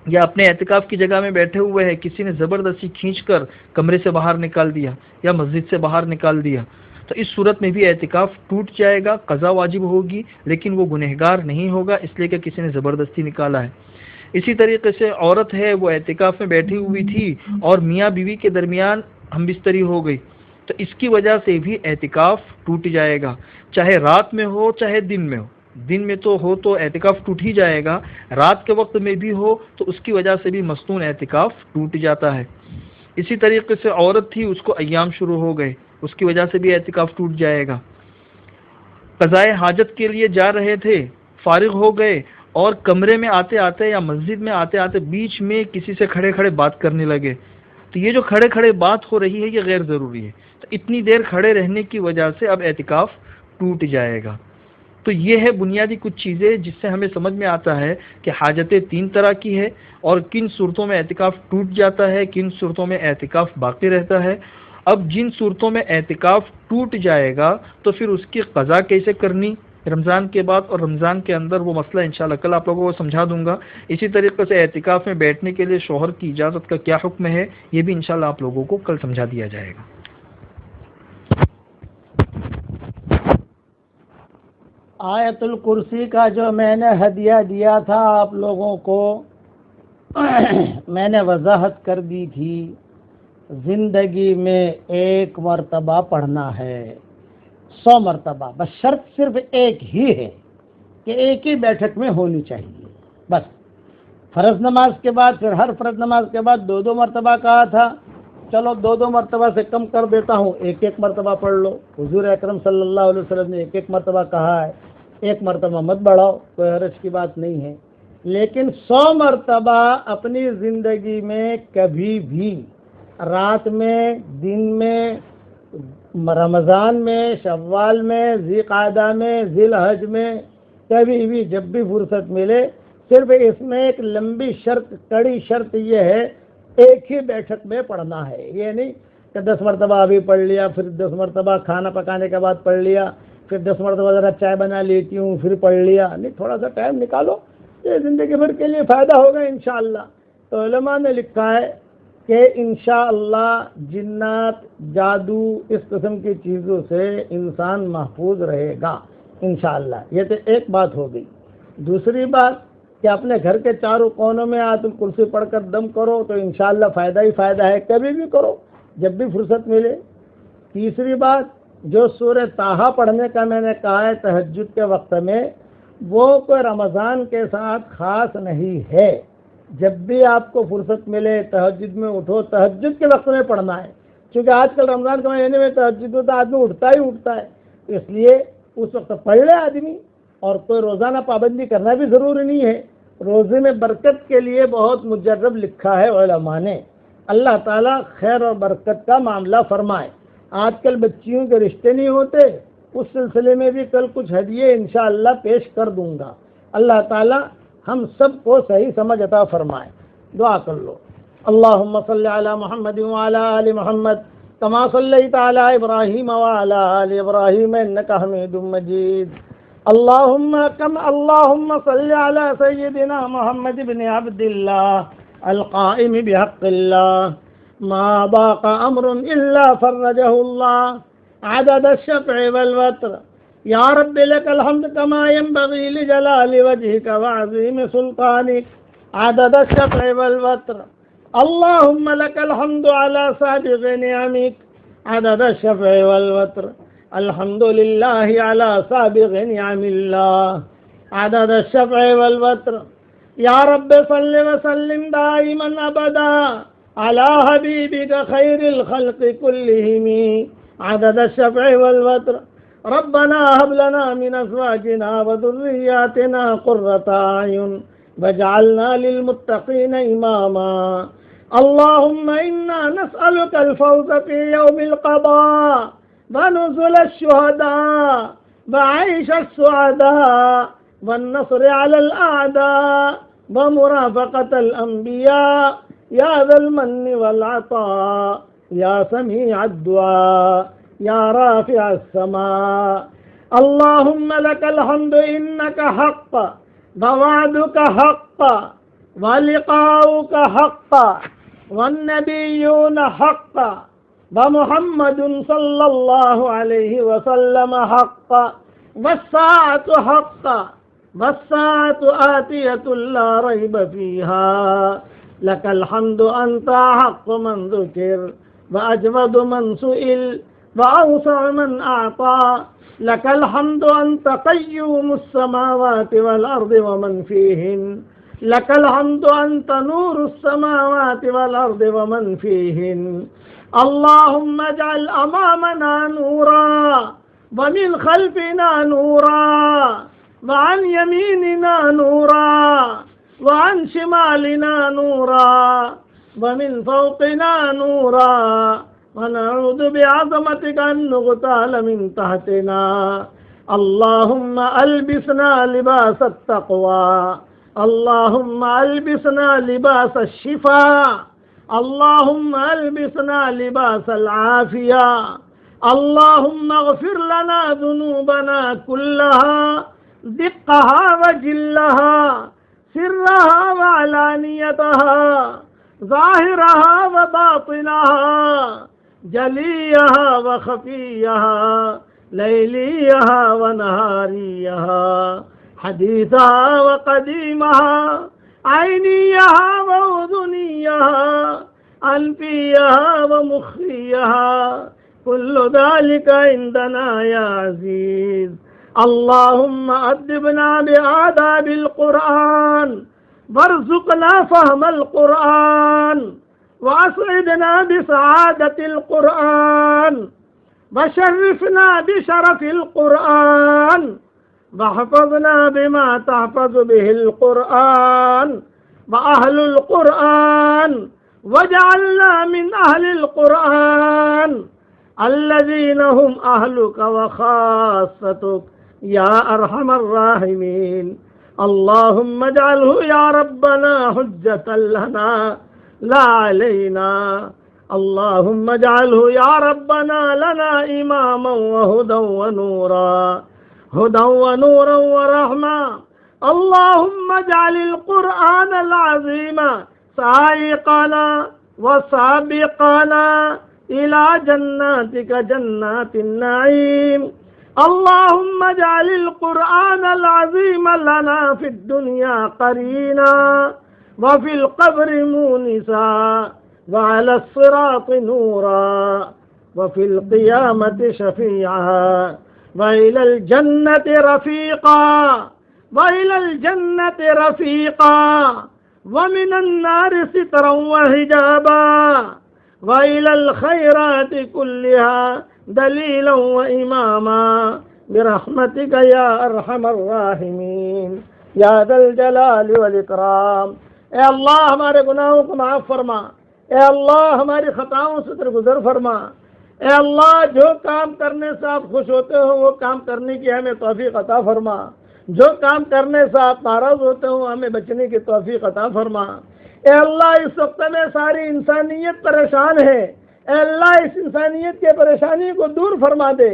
یا اپنے اعتکاف کی جگہ میں بیٹھے ہوئے ہیں، کسی نے زبردستی کھینچ کر کمرے سے باہر نکال دیا یا مسجد سے باہر نکال دیا، تو اس صورت میں بھی اعتکاف ٹوٹ جائے گا، قضا واجب ہوگی لیکن وہ گنہگار نہیں ہوگا اس لیے کہ کسی نے زبردستی نکالا ہے۔ اسی طریقے سے عورت ہے وہ اعتکاف میں بیٹھی ہوئی تھی اور میاں بیوی کے درمیان ہم بستری ہو گئی، تو اس کی وجہ سے بھی اعتکاف ٹوٹ جائے گا، چاہے رات میں ہو چاہے دن میں ہو۔ دن میں تو ہو تو اعتکاف ٹوٹ ہی جائے گا، رات کے وقت میں بھی ہو تو اس کی وجہ سے بھی مستون اعتکاف ٹوٹ جاتا ہے۔ اسی طریقے سے عورت تھی، اس کو ایام شروع ہو گئے، اس کی وجہ سے بھی اعتکاف ٹوٹ جائے گا۔ قضاء حاجت کے لیے جا رہے تھے، فارغ ہو گئے اور کمرے میں آتے آتے یا مسجد میں آتے آتے بیچ میں کسی سے کھڑے کھڑے بات کرنے لگے، تو یہ جو کھڑے کھڑے بات ہو رہی ہے یہ غیر ضروری ہے، تو اتنی دیر کھڑے رہنے کی وجہ سے اب اعتکاف ٹوٹ جائے گا۔ تو یہ ہے بنیادی کچھ چیزیں جس سے ہمیں سمجھ میں آتا ہے کہ حاجتیں 3 طرح کی ہے، اور کن صورتوں میں اعتکاف ٹوٹ جاتا ہے، کن صورتوں میں اعتکاف باقی رہتا ہے۔ اب جن صورتوں میں اعتکاف ٹوٹ جائے گا تو پھر اس کی قضا کیسے کرنی رمضان کے بعد اور رمضان کے اندر، وہ مسئلہ انشاءاللہ کل آپ لوگوں کو سمجھا دوں گا۔ اسی طریقے سے اعتکاف میں بیٹھنے کے لیے شوہر کی اجازت کا کیا حکم ہے، یہ بھی انشاءاللہ آپ لوگوں کو کل سمجھا دیا جائے گا۔ آیت الکرسی کا جو میں نے ہدیہ دیا تھا آپ لوگوں کو، میں نے وضاحت کر دی تھی، زندگی میں 1 مرتبہ پڑھنا ہے، 100 مرتبہ، بس شرط صرف ایک ہی ہے کہ ایک ہی بیٹھک میں ہونی چاہیے بس۔ فرض نماز کے بعد پھر ہر فرض نماز کے بعد 2 مرتبہ کہا تھا، چلو 2 مرتبہ سے کم کر دیتا ہوں، 1 مرتبہ پڑھ لو۔ حضور اکرم صلی اللہ علیہ وسلم نے 1 مرتبہ کہا ہے، 1 مرتبہ مت بڑھاؤ، کوئی حرج کی بات نہیں ہے، لیکن 100 مرتبہ اپنی زندگی میں کبھی بھی، رات میں، دن میں، رمضان میں، شوال میں، ذی قعدہ میں، ذی الحج میں، کبھی بھی جب بھی فرصت ملے، صرف اس میں ایک لمبی شرط، کڑی شرط یہ ہے، ایک ہی بیٹھک میں پڑھنا ہے۔ یہ نہیں کہ 10 مرتبہ ابھی پڑھ لیا، پھر 10 مرتبہ کھانا پکانے کے بعد پڑھ لیا، پھر 10 مرتبہ ذرا چائے بنا لیتی ہوں پھر پڑھ لیا، نہیں، تھوڑا سا ٹائم نکالو، یہ زندگی بھر کے لیے فائدہ ہوگا انشاءاللہ۔ تو علماء نے لکھا ہے کہ انشاءاللہ جنات، جادو، اس قسم کی چیزوں سے انسان محفوظ رہے گا انشاءاللہ۔ یہ تو ایک بات ہو گئی۔ دوسری بات کہ اپنے گھر کے چاروں کونوں میں آیت الکرسی پڑھ کر دم کرو تو انشاءاللہ فائدہ ہی فائدہ ہے، کبھی بھی کرو جب بھی فرصت ملے۔ تیسری بات، جو سورہ طٰہٰ پڑھنے کا میں نے کہا ہے تہجد کے وقت میں، وہ کوئی رمضان کے ساتھ خاص نہیں ہے، جب بھی آپ کو فرصت ملے تہجد میں اٹھو، تہجد کے وقت میں پڑھنا ہے، کیونکہ آج کل رمضان کے مہینے میں تہجد میں تو آدمی اٹھتا ہی اٹھتا ہے، اس لیے اس وقت پڑھ لے آدمی، اور کوئی روزانہ پابندی کرنا بھی ضروری نہیں ہے۔ روزے میں برکت کے لیے بہت مجرب لکھا ہے علماء نے، اللہ تعالیٰ خیر اور برکت کا معاملہ فرمائے۔ آج کل بچیوں کے رشتے نہیں ہوتے، اس سلسلے میں بھی کل کچھ ہدیے انشاءاللہ پیش کر دوں گا۔ اللہ تعالیٰ ہم سب کو صحیح سمجھ عطا فرمائے۔ دعا کر لو۔ اللہم صلی علی محمد وعلی آل محمد کما صلیت علی ابراہیم وعلی آل ابراہیم انک حمید مجید۔ اللہم صلی علی سیدنا محمد بن عبد اللہ القائم بحق اللہ، ما باق امر الا فرجہ اللہ عدد الشفع والوتر، یا رب لک الحمد کما ينبغی لجلال وجہک وعظیم سلطانک عدد الشفع والوتر، اللہم لک الحمد علی سابغ نعمک عدد الشفع والوتر، الحمد للہ علی سابغ نعم اللہ عدد الشفع والوتر، یا رب صل وسلم دائما ابدا علی حبیبک خیر الخلق کلہم عدد الشفع والوتر، ربنا هب لنا من ازواجنا وذرياتنا قرة اعین واجعلنا للمتقین اماما، اللهم انا نسألك الفوز في يوم القضاء ونزل الشهداء وعيش السعداء والنصر على الأعداء ومرافقة الأنبياء يا ذا المن والعطاء يا سميع الدعاء يا رافع السماء، اللهم لك الحمد إنك حق ووعدك حق ولقاؤك حق والنبيون حق ومحمد صلی اللہ علیہ وسلم حق والساعة حق والساعة آتية لا ريب فيها، لك الحمد أنت حق من ذكر وأجود من سئل وأوسع من أعطى، لك الحمد أنت قيوم السماوات والأرض ومن فيهن، لك الحمد أنت نور السماوات والأرض ومن فيهن، اللهم اجعل أمامنا نورا ومن خلفنا نورا وعن يميننا نورا وعن شمالنا نورا ومن فوقنا نورا، ونعوذ بعظمتك أن نغتال من تحتنا، اللهم البسنا لباس التقوى، اللهم البسنا لباس الشفاء، اللهم البسنا لباس العافية، اللهم اغفر لنا ذنوبنا كلها دقها وجلها، سرها وعلانيتها، ظاهرها وباطنها، جليها وخفيها، ليليها ونهاريها، حديثها وقديمها، عينيها وأذنيها، أنفيها ومخفيها، كل ذلك عندنا يا عزيز. اللهم أدبنا بآداب القرآن، وارزقنا فهم القرآن، وأسعدنا بسعادة القرآن، وشرفنا بشرف القرآن، واحفظنا بما تحفظ به القرآن وأهل القرآن، واجعلنا من أهل القرآن الذين هم أهلك وخاصتك يا أرحم الراحمين. اللهم اجعله يا ربنا حجة لنا لا علينا، اللهم اجعله يا ربنا لنا إماما وهدى ونورا، هدى ونورا ورحمة. اللهم اجعل القرآن العظيم سائقنا وسابقنا إلى جناتك جنات النعيم. اللهم اجعل القرآن العظيم لنا في الدنيا قرينا، وفي القبر مونسا، وعلى الصراط نورا، وفي القيامة شفيعا، وإلى الجنة رفيقا، وإلى الجنة رفيقا، ومن النار سترا وحجابا، وإلى الخيرات كلها دليلا وإماما، برحمتك يا أرحم الراحمين یا ذا الجلال والاکرام. اے اللہ ہمارے گناہوں کو معاف فرما، اے اللہ ہماری خطاؤں سے درگزر فرما، اے اللہ جو کام کرنے سے آپ خوش ہوتے ہو وہ کام کرنے کی ہمیں توفیق عطا فرما، جو کام کرنے سے آپ ناراض ہوتے ہو ہمیں بچنے کی توفیق عطا فرما. اے اللہ اس وقت میں ساری انسانیت پریشان ہے، اے اللہ اس انسانیت کے پریشانی کو دور فرما دے.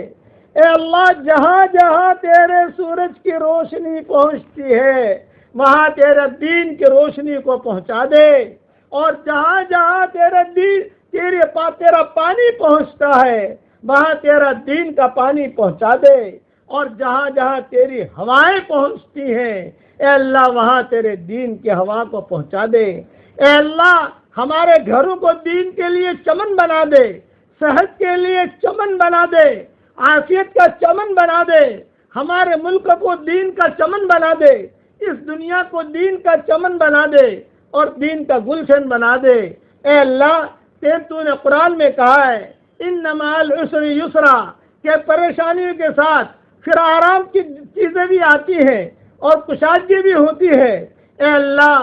اے اللہ جہاں جہاں تیرے سورج کی روشنی پہنچتی ہے وہاں تیرے دین کی روشنی کو پہنچا دے، اور جہاں جہاں تیرا پانی پہنچتا ہے وہاں تیرا دین کا پانی پہنچا دے، اور جہاں جہاں تیری ہوائیں پہنچتی ہیں اے اللہ وہاں تیرے دین کی ہوا کو پہنچا دے. اے اللہ ہمارے گھروں کو دین کے لیے چمن بنا دے، صحت کے لیے چمن بنا دے، عافیت کا چمن بنا دے، ہمارے ملک کو دین کا چمن بنا دے، اس دنیا کو دین کا چمن بنا دے اور دین کا گلشن بنا دے. اے اللہ تو نے قرآن میں کہا ہے ان مع العسر یسرا، کہ پریشانیوں کے ساتھ پھر آرام کی چیزیں بھی آتی ہیں اور کشادگی بھی ہوتی ہے. اے اللہ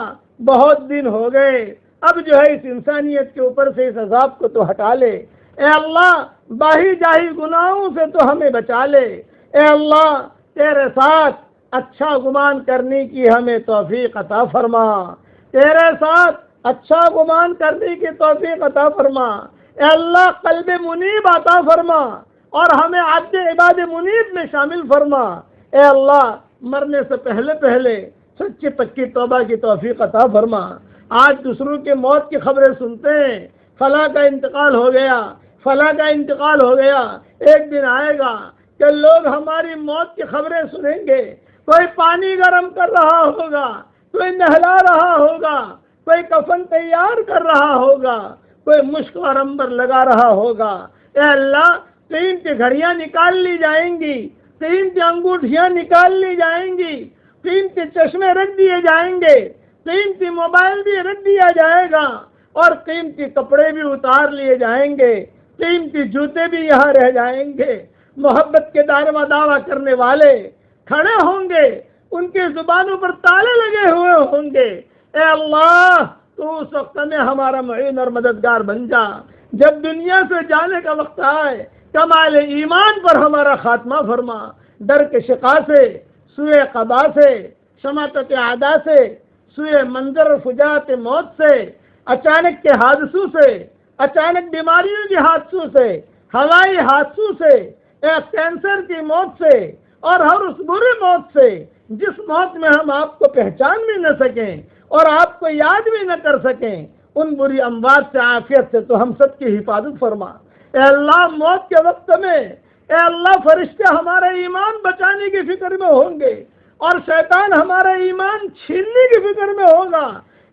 بہت دن ہو گئے، اب جو ہے اس انسانیت کے اوپر سے اس عذاب کو تو ہٹا لے. اے اللہ باہی جاہی گناہوں سے تو ہمیں بچا لے. اے اللہ تیرے ساتھ اچھا گمان کرنے کی ہمیں توفیق عطا فرما، تیرے ساتھ اچھا گمان کرنے کی توفیق عطا فرما. اے اللہ قلب منیب عطا فرما اور ہمیں عبد عباد منیب میں شامل فرما. اے اللہ مرنے سے پہلے سچی پکی توبہ کی توفیق عطا فرما. آج دوسروں کے موت کی خبریں سنتے ہیں، فلاں کا انتقال ہو گیا، فلاں کا انتقال ہو گیا. ایک دن آئے گا کہ لوگ ہماری موت کی خبریں سنیں گے. کوئی پانی گرم کر رہا ہوگا، کوئی نہلا رہا ہوگا، کوئی کفن تیار کر رہا ہوگا، کوئی مشک اور عنبر لگا رہا ہوگا. اے اللہ قیمتی گھڑیاں نکال لی جائیں گی، قیمتی انگوٹھیاں نکال لی جائیں گی، قیمتی چشمے رکھ دیے جائیں گے، قیمتی موبائل بھی رکھ دیا جائے گا، اور قیمتی کپڑے بھی اتار لیے جائیں گے، قیمتی جوتے بھی یہاں رہ جائیں گے. محبت کے دعویٰ کرنے والے کھڑے ہوں گے، ان کی زبانوں پر تالے لگے ہوئے ہوں گے. اے اللہ تو اس وقت میں ہمارا معین اور مددگار بن جا. جب دنیا سے جانے کا وقت آئے کمال ایمان پر ہمارا خاتمہ فرما. ڈر کے شقا سے، سوئے قضا سے، شماتت اعدا سے، سوئے منظر فجاعت موت سے، اچانک کے حادثوں سے، اچانک بیماریوں کے حادثوں سے، ہوائی حادثوں سے، کینسر کی موت سے، اور ہر اس بری موت سے جس موت میں ہم آپ کو پہچان بھی نہ سکیں اور آپ کو یاد بھی نہ کر سکیں، ان بری اموات سے، عافیت سے تو ہم سب کی حفاظت فرما۔ اے اللہ، موت کے وقت میں اے اللہ فرشتے ہمارا ایمان بچانے کی فکر میں ہوں گے اور شیطان ہمارا ایمان چھیننے کی فکر میں ہوگا۔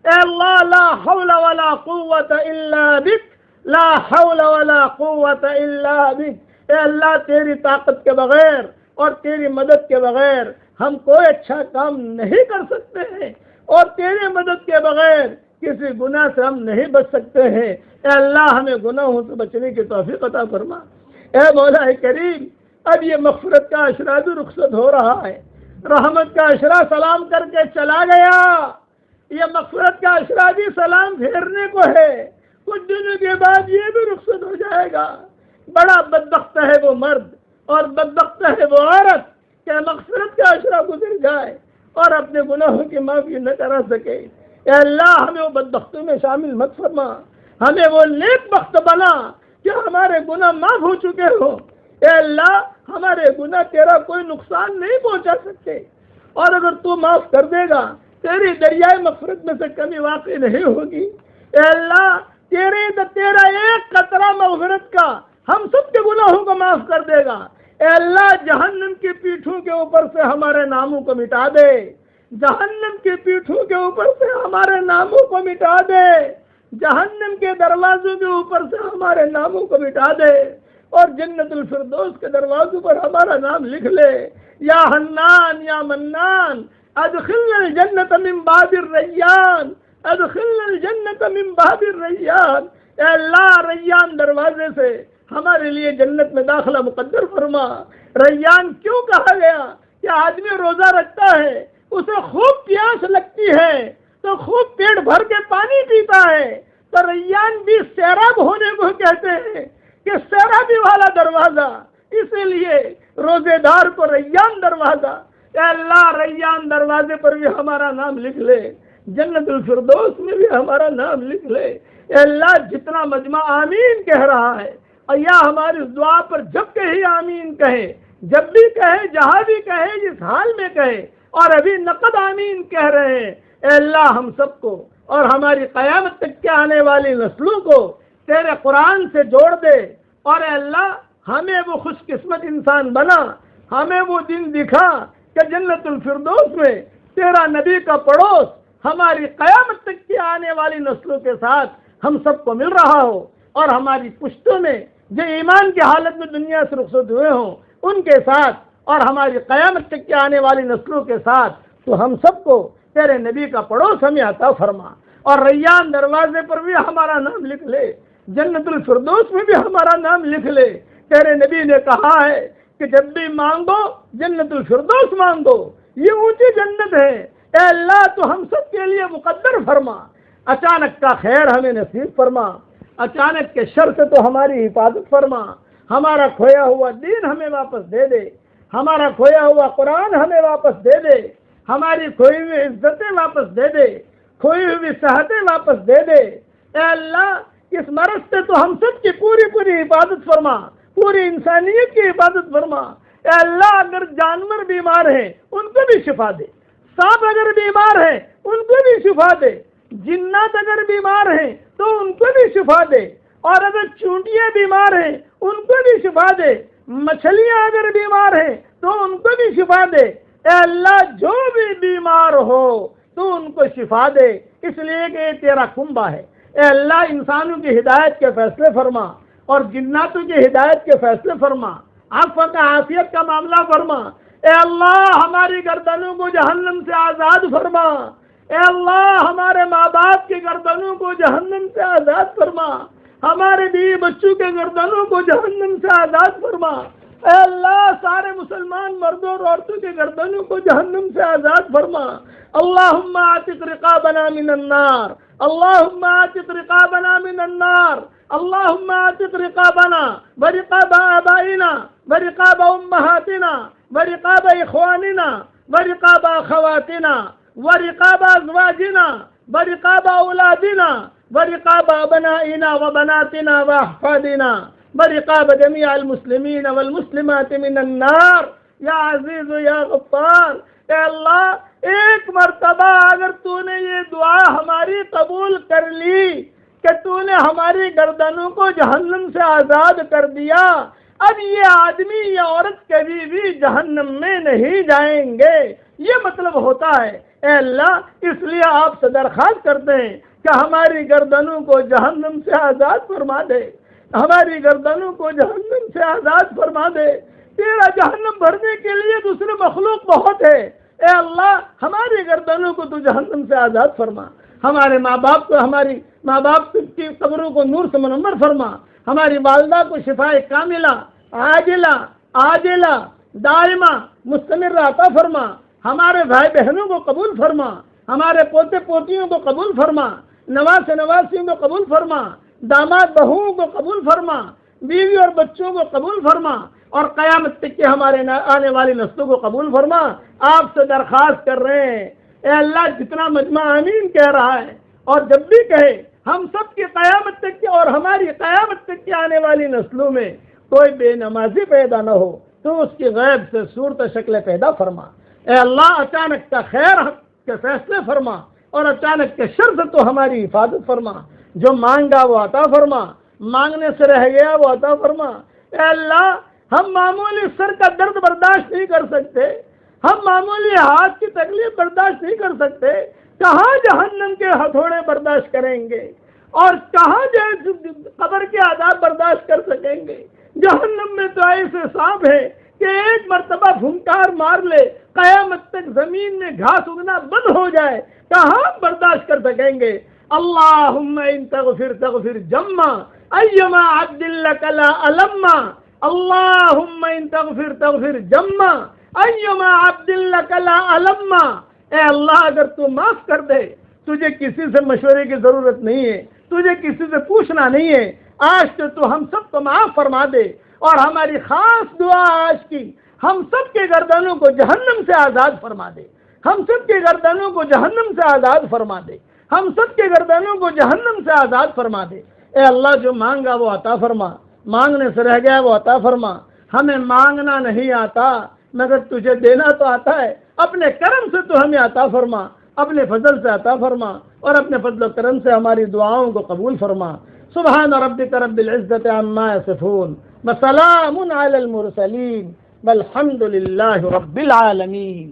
اے اللہ، لا حول ولا قوت الا بک، لا حول ولا قوت الا بک۔ اے اللہ، تیری طاقت کے بغیر اور تیری مدد کے بغیر ہم کوئی اچھا کام نہیں کر سکتے ہیں، اور تیری مدد کے بغیر کسی گناہ سے ہم نہیں بچ سکتے ہیں۔ اے اللہ، ہمیں گناہوں سے بچنے کی توفیق عطا فرما۔ اے مولا کریم، اب یہ مغفرت کا عشرہ بھی رخصت ہو رہا ہے، رحمت کا عشرہ سلام کر کے چلا گیا، یہ مغفرت کا عشرہ بھی سلام پھیرنے کو ہے، کچھ دنوں کے بعد یہ بھی رخصت ہو جائے گا۔ بڑا بدبخت ہے وہ مرد اور بدبخت ہے وہ عورت کہ مغفرت کا عشرہ گزر جائے اور اپنے گناہوں کی معافی نہ کرا سکے۔ اے اللہ، ہمیں وہ بدبختوں میں شامل مت فرما، ہمیں وہ نیک بخت بنا کہ ہمارے گناہ معاف ہو چکے ہوں۔ اے اللہ، ہمارے گناہ تیرا کوئی نقصان نہیں پہنچا سکتے، اور اگر تو معاف کر دے گا تیری دریائے مغفرت میں سے کمی واقع نہیں ہوگی۔ اے اللہ، تیرا ایک قطرہ مغفرت کا ہم سب کے گناہوں کو معاف کر دے گا۔ اے اللہ، جہنم کی پیٹھوں کے اوپر سے ہمارے ناموں کو مٹا دے، جہنم کی پیٹھوں کے اوپر سے ہمارے ناموں کو مٹا دے، جہنم کے دروازوں کے اوپر سے ہمارے ناموں کو مٹا دے، اور جنت الفردوس کے دروازوں پر ہمارا نام لکھ لے۔ یا حنان یا منان، ادخلنا الجنت من باب الریان، ادخلنا الجنت من باب الریان۔ اے اللہ، ریان دروازے سے ہمارے لیے جنت میں داخلہ مقدر فرما۔ ریان کیوں کہا گیا؟ کہ آدمی روزہ رکھتا ہے، اسے خوب پیاس لگتی ہے تو خوب پیٹ بھر کے پانی پیتا ہے، تو ریان بھی سیراب ہونے کو کہتے ہیں کہ سیرابی والا دروازہ، اسی لیے روزے دار کو ریان دروازہ۔ اے اللہ، ریان دروازے پر بھی ہمارا نام لکھ لے، جنت الفردوس میں بھی ہمارا نام لکھ لے۔ اے اللہ، جتنا مجمع آمین کہہ رہا ہے، اور یا ہماری اس دعا پر جب کہیں آمین کہے، جب بھی کہے، جہاں بھی کہے، جس حال میں کہے، اور ابھی نقد آمین کہہ رہے ہیں، اے اللہ ہم سب کو اور ہماری قیامت تک کے آنے والی نسلوں کو تیرے قرآن سے جوڑ دے، اور اے اللہ ہمیں وہ خوش قسمت انسان بنا، ہمیں وہ دن دکھا کہ جنت الفردوس میں تیرا نبی کا پڑوس ہماری قیامت تک کی آنے والی نسلوں کے ساتھ ہم سب کو مل رہا ہو، اور ہماری پشتوں میں جو ایمان کی حالت میں دنیا سے رخصت ہوئے ہوں ان کے ساتھ، اور ہماری قیامت تک کی آنے والی نسلوں کے ساتھ تو ہم سب کو تیرے نبی کا پڑوس ہمیں عطا فرما، اور ریان دروازے پر بھی ہمارا نام لکھ لے، جنت الفردوس میں بھی ہمارا نام لکھ لے۔ تیرے نبی نے کہا ہے کہ جب بھی مانگو جنت الفردوس مانگو، یہ اونچی جنت ہے۔ اے اللہ، تو ہم سب کے لیے مقدر فرما، اچانک کا خیر ہمیں نصیب فرما، اچانک کے شر سے تو ہماری حفاظت فرما، ہمارا کھویا ہوا دین ہمیں واپس دے دے، ہمارا کھویا ہوا قرآن ہمیں واپس دے دے، ہماری کھوئی ہوئی عزتیں واپس دے دے، کھوئی ہوئی صحتیں واپس دے دے۔ اے اللہ، اس مرض سے تو ہم سب کی پوری حفاظت فرما، پوری انسانیت کی حفاظت فرما۔ اے اللہ، اگر جانور بیمار ہیں ان کو بھی شفا دے، سانپ اگر بیمار ہیں ان کو بھی شفا دے، جنات اگر بیمار ہیں تو ان کو بھی شفا دے، اور اگر چونٹیاں بیمار ہیں ان کو بھی شفا دے، مچھلیاں اگر بیمار ہیں تو ان کو بھی شفا دے۔ اے اللہ، جو بھی بیمار ہو تو ان کو شفا دے، اس لیے کہ یہ تیرا کنبہ ہے۔ اے اللہ، انسانوں کی ہدایت کے فیصلے فرما اور جناتوں کی ہدایت کے فیصلے فرما، عفو کا عافیت کا معاملہ فرما۔ اے اللہ، ہماری گردنوں کو جہنم سے آزاد فرما۔ اے اللہ، ہمارے ماں باپ کی گردنوں کو جہنم سے آزاد فرما، ہمارے بیوی بچوں کے گردنوں کو جہنم سے آزاد فرما۔ اے اللہ، سارے مسلمان مردوں اور عورتوں کے گردنوں کو جہنم سے آزاد فرما۔ اللہم اعتق رقابنا من النار، اللہم اعتق رقابنا من النار، اللهم اعتق رقابنا ورقاب آبائنا ورقاب أمهاتنا ورقاب إخواننا ورقاب أخواتنا ورقاب أزواجنا ورقاب أولادنا ورقاب أبنائنا وبناتنا وأحفادنا ورقاب جميع المسلمين والمسلمات من النار یا عزیز یا غفار۔ اے اللہ، ایک مرتبہ اگر تو نے یہ دعا ہماری قبول کر لی کہ تو نے ہماری گردنوں کو جہنم سے آزاد کر دیا، اب یہ آدمی یا عورت کبھی بھی جہنم میں نہیں جائیں گے، یہ مطلب ہوتا ہے۔ اے اللہ، اس لیے آپ سے درخواست کرتے ہیں کہ ہماری گردنوں کو جہنم سے آزاد فرما دے، ہماری گردنوں کو جہنم سے آزاد فرما دے۔ تیرا جہنم بھرنے کے لیے دوسرے مخلوق بہت ہے، اے اللہ ہماری گردنوں کو تو جہنم سے آزاد فرما، ہمارے ماں باپ کی قبروں کو نور سے منور فرما، ہماری والدہ کو شفاء کاملہ عاجلہ دائمہ مستمر عطا فرما، ہمارے بھائی بہنوں کو قبول فرما، ہمارے پوتے پوتیوں کو قبول فرما، نواسیوں کو قبول فرما، داماد بہوؤں کو قبول فرما، بیوی اور بچوں کو قبول فرما، اور قیامت تک کے ہمارے آنے والی نسلوں کو قبول فرما۔ آپ سے درخواست کر رہے ہیں، اے اللہ، جتنا مجمع آمین کہہ رہا ہے اور جب بھی کہے، ہم سب کی قیامت تک کی اور ہماری قیامت تک کی آنے والی نسلوں میں کوئی بے نمازی پیدا نہ ہو، تو اس کی غیب سے صورت شکل پیدا فرما۔ اے اللہ، اچانک کا خیر کے فیصلے فرما اور اچانک کے شر سے تو ہماری حفاظت فرما، جو مانگا وہ عطا فرما، مانگنے سے رہ گیا وہ عطا فرما۔ اے اللہ، ہم معمولی سر کا درد برداشت نہیں کر سکتے، ہم معمولی ہاتھ کی تکلیف برداشت نہیں کر سکتے، کہاں جہنم کے ہتھوڑے برداشت کریں گے اور کہاں قبر کے عذاب برداشت کر سکیں گے۔ جہنم میں تو ایسے سانپ ہے کہ ایک مرتبہ پھنکار مار لے، قیامت تک زمین میں گھاس اگنا بند ہو جائے، کہاں برداشت کر سکیں گے۔ اللہم ان تغفر جمع ایما عبد لک لا علما، اللہم ان تغفر جمع ایما عبد لک لا علما۔ اے اللہ، اگر تو معاف کر دے، تجھے کسی سے مشورے کی ضرورت نہیں ہے، تجھے کسی سے پوچھنا نہیں ہے، آج تو ہم سب کو معاف فرما دے۔ اور ہماری خاص دعا آج کی، ہم سب کے گردنوں کو جہنم سے آزاد فرما دے، ہم سب کے گردنوں کو جہنم سے آزاد فرما دے، ہم سب کے گردنوں کو جہنم سے آزاد فرما دے۔ اے اللہ، جو مانگا وہ عطا فرما، مانگنے سے رہ گیا وہ عطا فرما۔ ہمیں مانگنا نہیں آتا مگر تجھے دینا تو آتا ہے، اپنے کرم سے تو ہمیں عطا فرما، اپنے فضل سے عطا فرما، اور اپنے فضل و کرم سے ہماری دعاؤں کو قبول فرما۔ سبحان ربک رب العزت عما یصفون وسلام علی المرسلین والحمد للہ رب العالمین۔